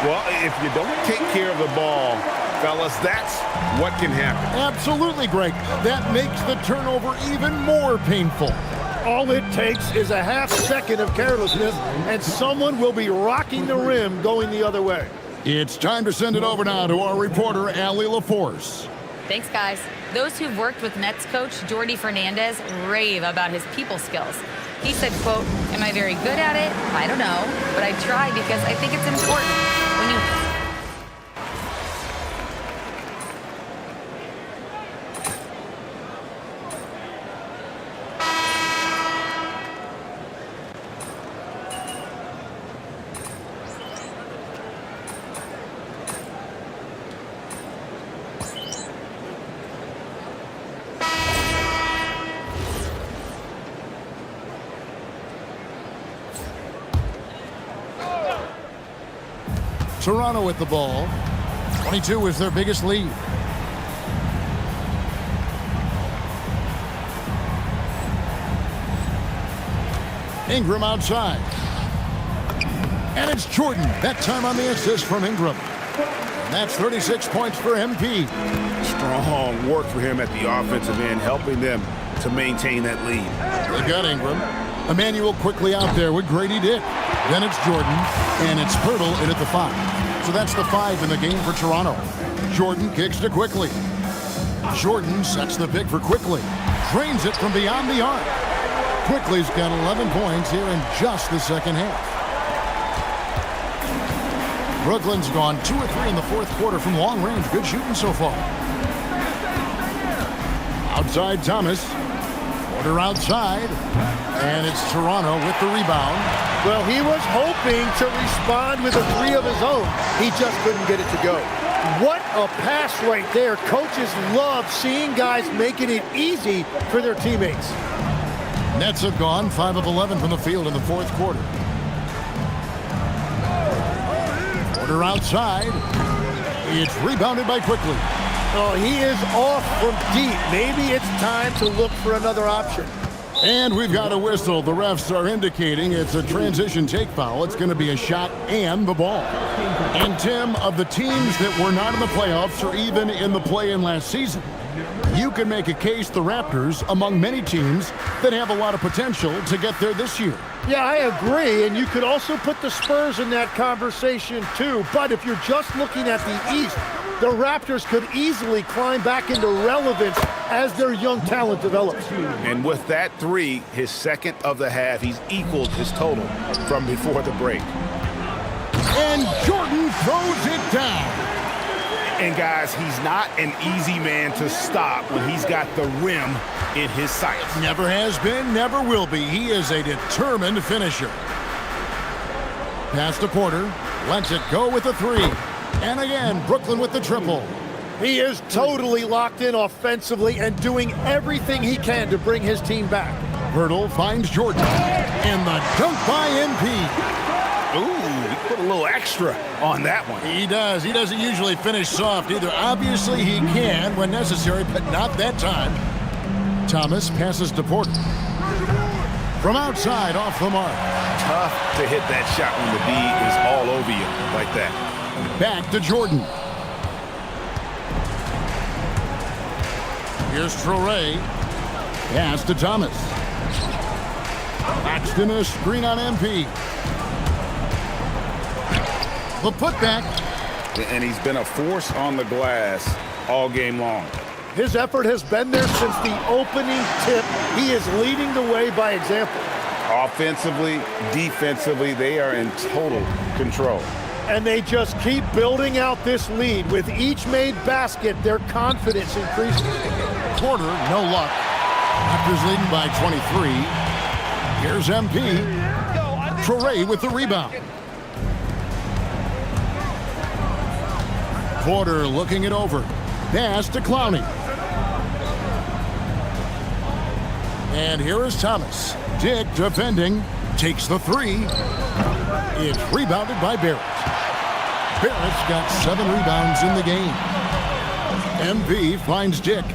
[SPEAKER 7] Well, if you don't take care of the ball, fellas, that's what can happen.
[SPEAKER 3] Absolutely, Greg. That makes the turnover even more painful.
[SPEAKER 8] All it takes is a half second of carelessness, and someone will be rocking the rim going the other way.
[SPEAKER 3] It's time to send it over now to our reporter, Allie LaForce.
[SPEAKER 16] Thanks, guys. Those who've worked with Nets coach Jordi Fernandez rave about his people skills. He said, quote, "Am I very good at it? I don't know, but I try because I think it's important. When you..."
[SPEAKER 3] Toronto with the ball. 22 is their biggest lead. Ingram outside. And it's Jordan. That time on the assist from Ingram. And that's 36 points for MP.
[SPEAKER 7] Strong work for him at the offensive end, helping them to maintain that lead.
[SPEAKER 3] They got Ingram. Emmanuel quickly out there with Grady Dick. Then it's Jordan, and it's Pirtle in at the 5. So that's the 5 in the game for Toronto. Jordan kicks to Quickly. Jordan sets the pick for Quickly. Drains it from beyond the arc. Quickly's got 11 points here in just the second half. Brooklyn's gone 2 of 3 in the fourth quarter from long range. Good shooting so far. Outside Thomas. Porter outside. And it's Toronto with the rebound.
[SPEAKER 8] Well, he was hoping to respond with a 3 of his own. He just couldn't get it to go. What a pass right there. Coaches love seeing guys making it easy for their teammates.
[SPEAKER 3] Nets have gone 5 of 11 from the field in the fourth quarter. Porter outside. It's rebounded by Quickly.
[SPEAKER 8] Oh, he is off from deep. Maybe it's time to look for another option.
[SPEAKER 3] And we've got a whistle. The refs are indicating it's a transition take foul. It's going to be a shot and the ball. And Tim, of the teams that were not in the playoffs or even in the play-in last season, you can make a case the Raptors among many teams that have a lot of potential to get there this year.
[SPEAKER 8] Yeah, I agree, and you could also put the Spurs in that conversation too. But if you're just looking at the East, the Raptors could easily climb back into relevance as their young talent develops.
[SPEAKER 7] And with that 3, his second of the half, he's equaled his total from before the break.
[SPEAKER 3] And Jordan throws it down.
[SPEAKER 7] And guys, he's not an easy man to stop when he's got the rim in his sights.
[SPEAKER 3] Never has been, never will be. He is a determined finisher. Pass to Porter. Lets it go with the 3. And again, Brooklyn with the triple.
[SPEAKER 8] He is totally locked in offensively and doing everything he can to bring his team back.
[SPEAKER 3] Pirtle finds Jordan. And the dunk by MP.
[SPEAKER 7] a little extra on that one.
[SPEAKER 3] He does. He doesn't usually finish soft either. Obviously, he can when necessary, but not that time. Thomas passes to Porter. From outside, off the mark.
[SPEAKER 7] Tough to hit that shot when the D is all over you like that.
[SPEAKER 3] Back to Jordan. Here's Traore. Pass to Thomas. Paxton a screen on MP. The putback.
[SPEAKER 7] And he's been a force on the glass all game long.
[SPEAKER 8] His effort has been there since the opening tip. He is leading the way by example.
[SPEAKER 7] Offensively, defensively, they are in total control.
[SPEAKER 8] And they just keep building out this lead. With each made basket, their confidence increases.
[SPEAKER 3] Porter, no luck. Raptors leading by 23. Here's MP. Traore with the rebound. Porter looking it over. Pass to Clowney. And here is Thomas. Dick defending. Takes the three. It's rebounded by Barrett. Barrett's got 7 rebounds in the game. MP finds Dick.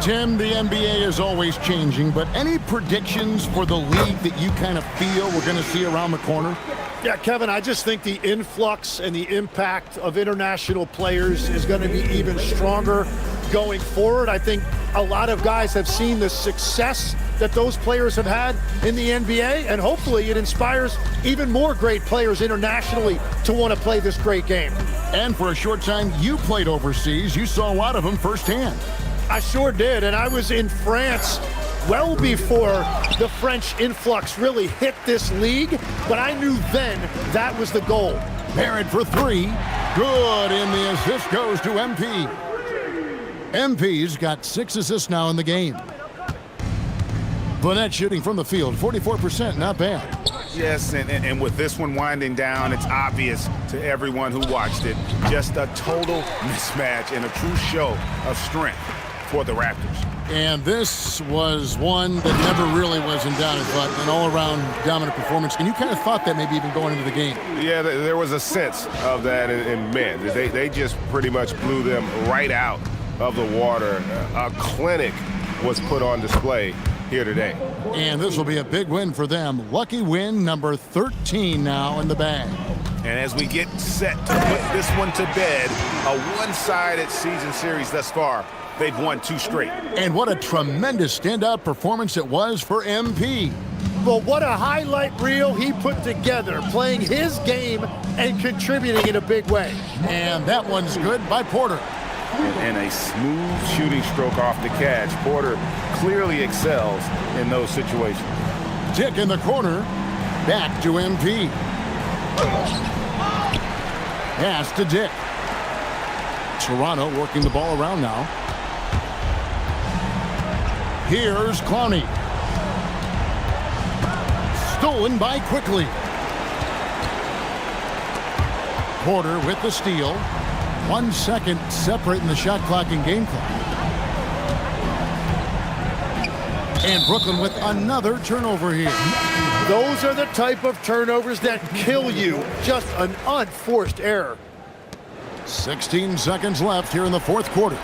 [SPEAKER 3] Tim, the NBA is always changing, but any predictions for the league that you kind of feel we're going to see around the corner?
[SPEAKER 8] Yeah, Kevin, I just think the influx and the impact of international players is going to be even stronger going forward. I think a lot of guys have seen the success that those players have had in the NBA, and hopefully it inspires even more great players internationally to want to play this great game.
[SPEAKER 3] And for a short time, you played overseas. You saw a lot of them firsthand.
[SPEAKER 8] I sure did, and I was in France well before the French influx really hit this league, but I knew then that was the goal.
[SPEAKER 3] Barrett for 3. Good, and the assist goes to MP. MP's got 6 assists now in the game. Burnett shooting from the field, 44%, not bad.
[SPEAKER 7] Yes, and with this one winding down, it's obvious to everyone who watched it. Just a total mismatch and a true show of strength for the Raptors.
[SPEAKER 3] And this was one that never really was in doubt, but an all-around dominant performance. And you kind of thought that maybe even going into the game.
[SPEAKER 7] Yeah, there was a sense of that in men. They just pretty much blew them right out of the water. A clinic was put on display here today.
[SPEAKER 3] And this will be a big win for them. Lucky win number 13 now in the bag.
[SPEAKER 7] And as we get set to put this one to bed, a one-sided season series thus far. They've won 2 straight.
[SPEAKER 3] And what a tremendous standout performance it was for MP.
[SPEAKER 8] But what a highlight reel he put together, playing his game and contributing in a big way.
[SPEAKER 3] And that one's good by Porter.
[SPEAKER 7] And a smooth shooting stroke off the catch. Porter clearly excels in those situations.
[SPEAKER 3] Dick in the corner. Back to MP. Pass to Dick. Toronto working the ball around now. Here's Clowney. Stolen by Quickly. Porter with the steal. 1 second separating the shot clock and game clock. And Brooklyn with another turnover here.
[SPEAKER 8] Those are the type of turnovers that kill you. Just an unforced error.
[SPEAKER 3] 16 seconds left here in the 4th quarter.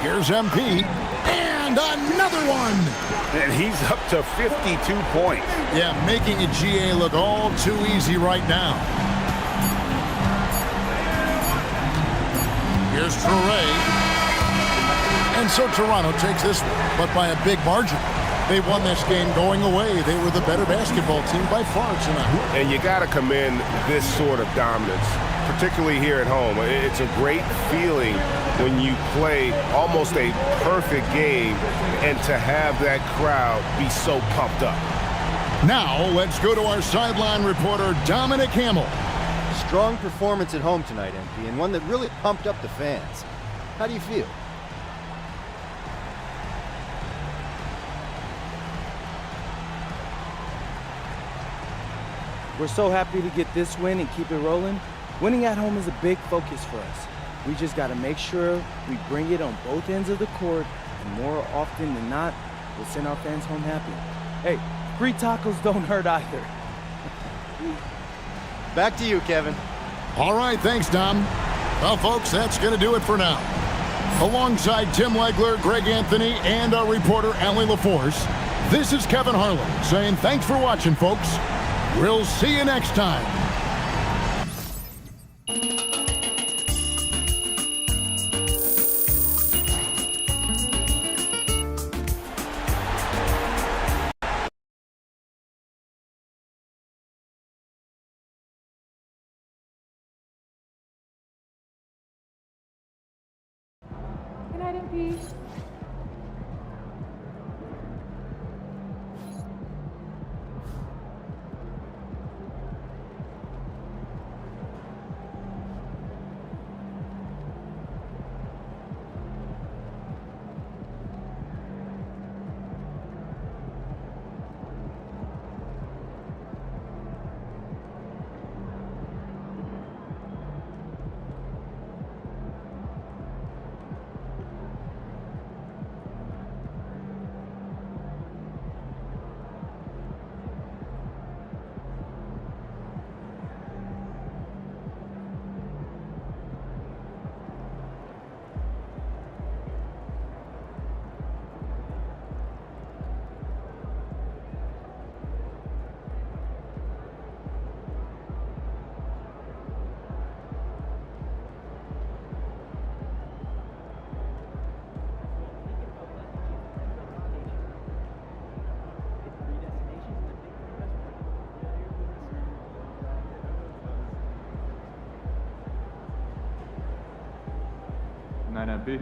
[SPEAKER 3] Here's MP. And another one.
[SPEAKER 7] And he's up to 52 points.
[SPEAKER 3] Yeah, making a GA look all too easy right now. Here's Traore. And so Toronto takes this one, but by a big margin. They won this game going away. They were the better basketball team by far tonight.
[SPEAKER 7] And you got to commend this sort of dominance, particularly here at home. It's a great feeling when you play almost a perfect game and to have that crowd be so pumped up.
[SPEAKER 3] Now let's go to our sideline reporter, Dominic Hamill.
[SPEAKER 13] Strong performance at home tonight, MP, and one that really pumped up the fans. How do you feel?
[SPEAKER 11] We're so happy to get this win and keep it rolling. Winning at home is a big focus for us. We just got to make sure we bring it on both ends of the court, and more often than not, we'll send our fans home happy. Hey, Free tacos don't hurt either.
[SPEAKER 13] Back to you, Kevin.
[SPEAKER 3] All right, thanks, Dom. Well, folks, that's going to do it for now. Alongside Tim Legler, Greg Anthony, and our reporter, Allie LaForce, this is Kevin Harlan saying thanks for watching, folks. We'll see you next time.
[SPEAKER 5] Good night, MP.
[SPEAKER 6] Night, MP.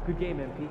[SPEAKER 22] Good game, MP.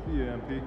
[SPEAKER 14] See you, MP.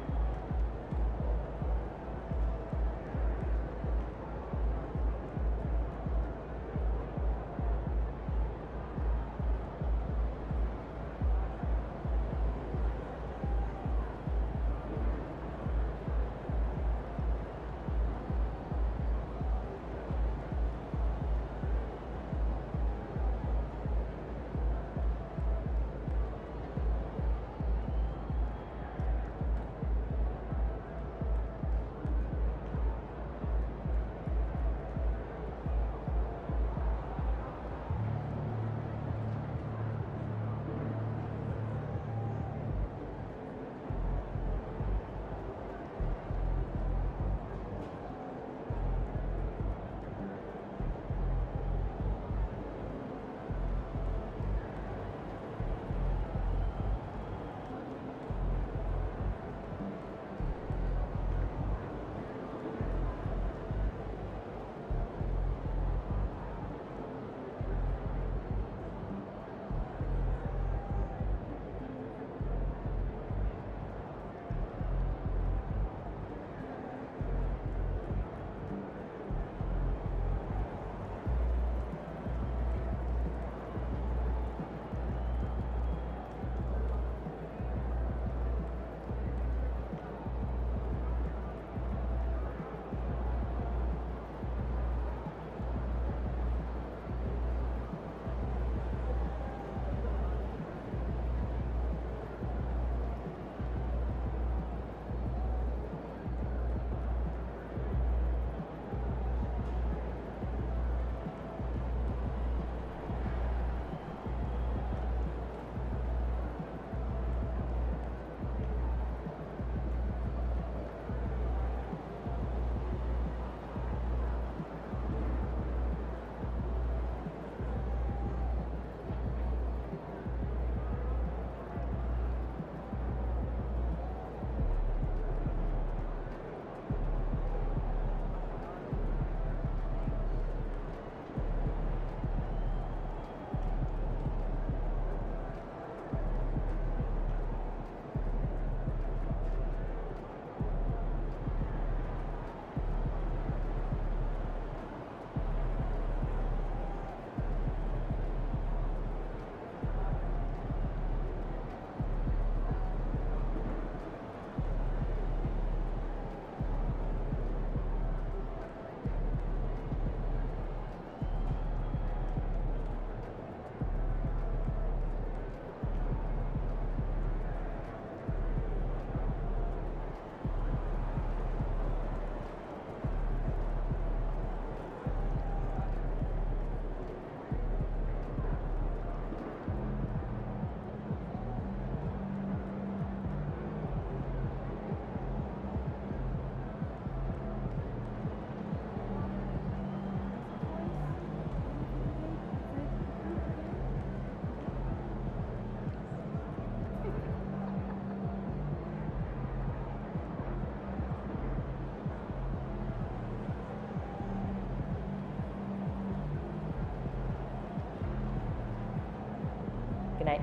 [SPEAKER 15] Good night.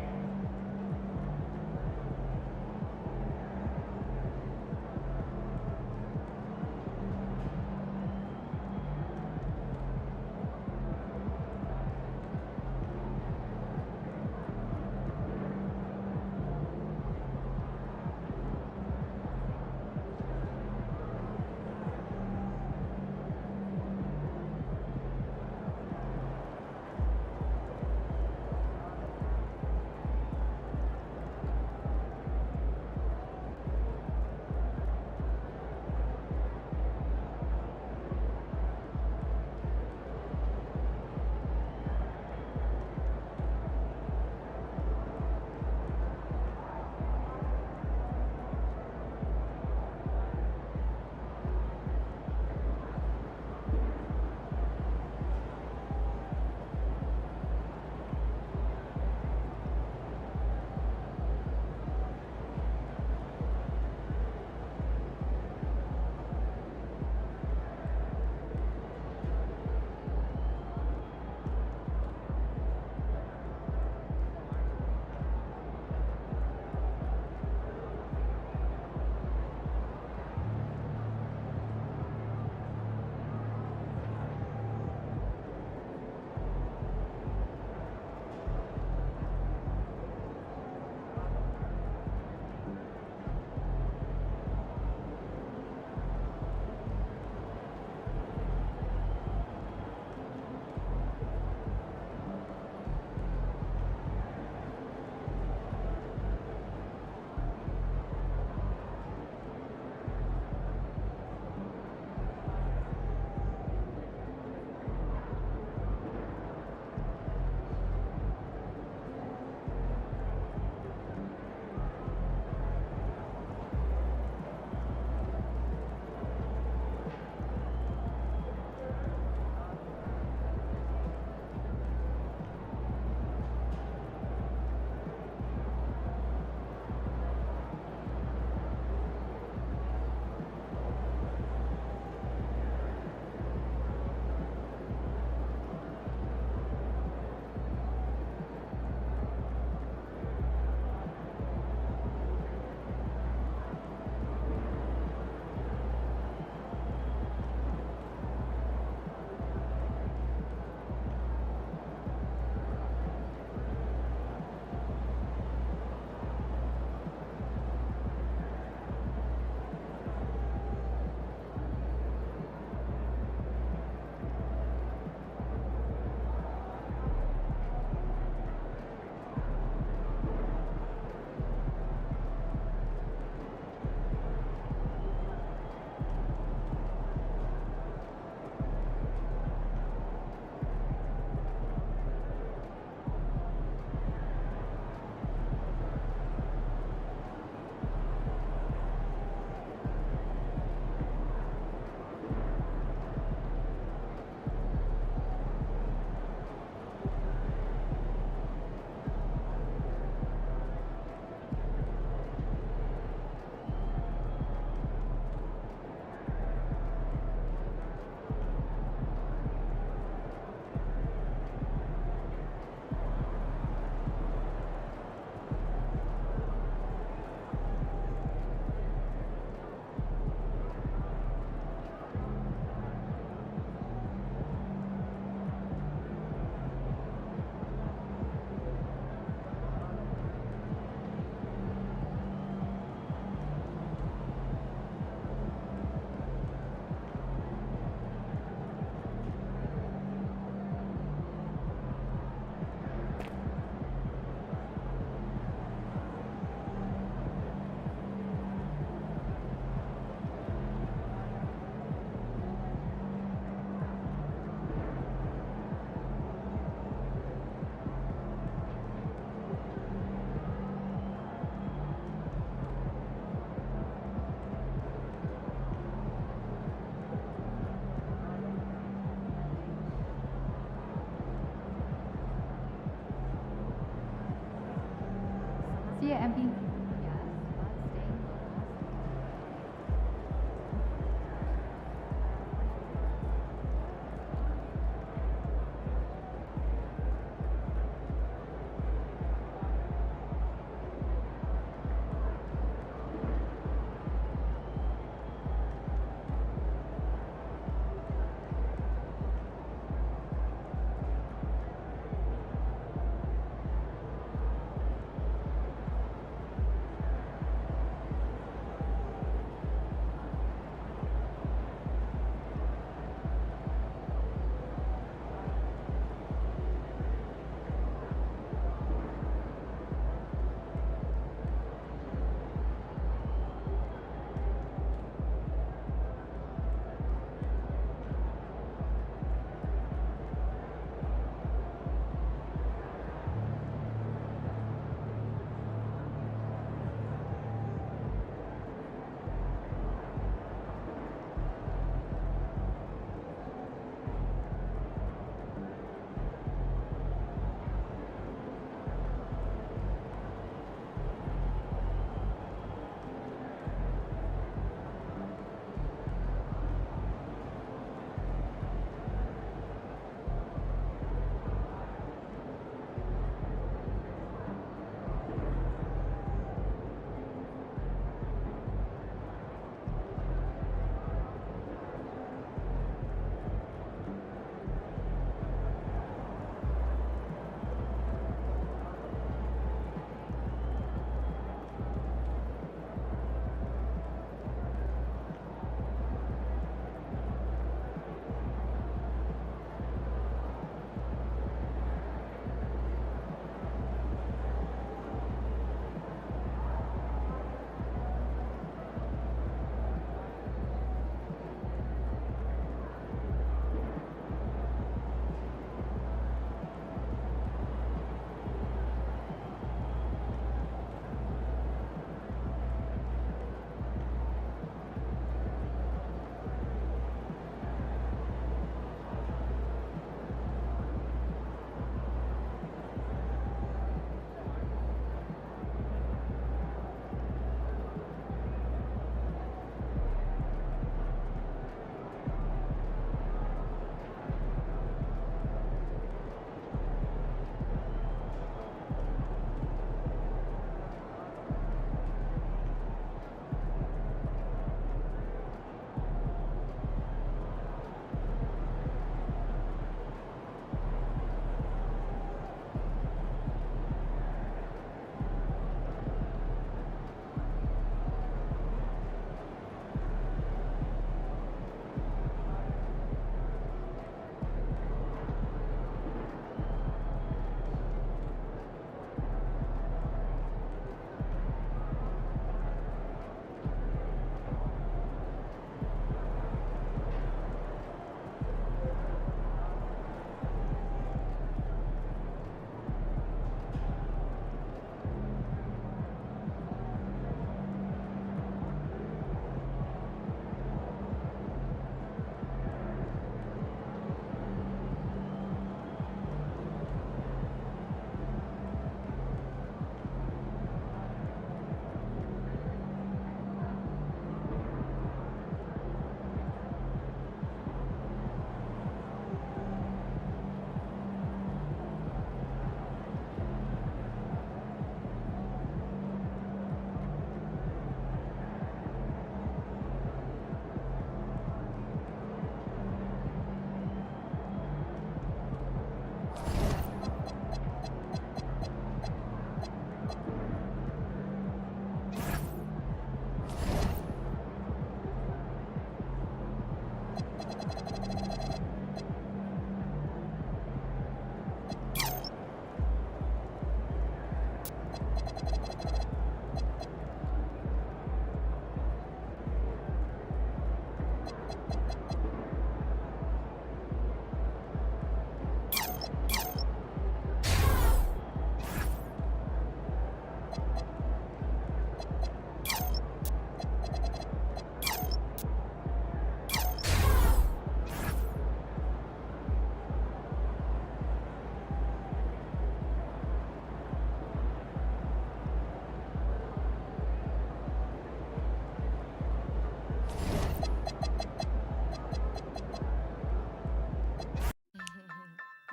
[SPEAKER 23] See ya, MP.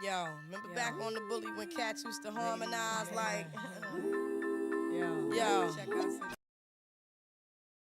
[SPEAKER 14] Yo, remember back on the bully when cats used to harmonize like,
[SPEAKER 15] Yo.
[SPEAKER 14] yo.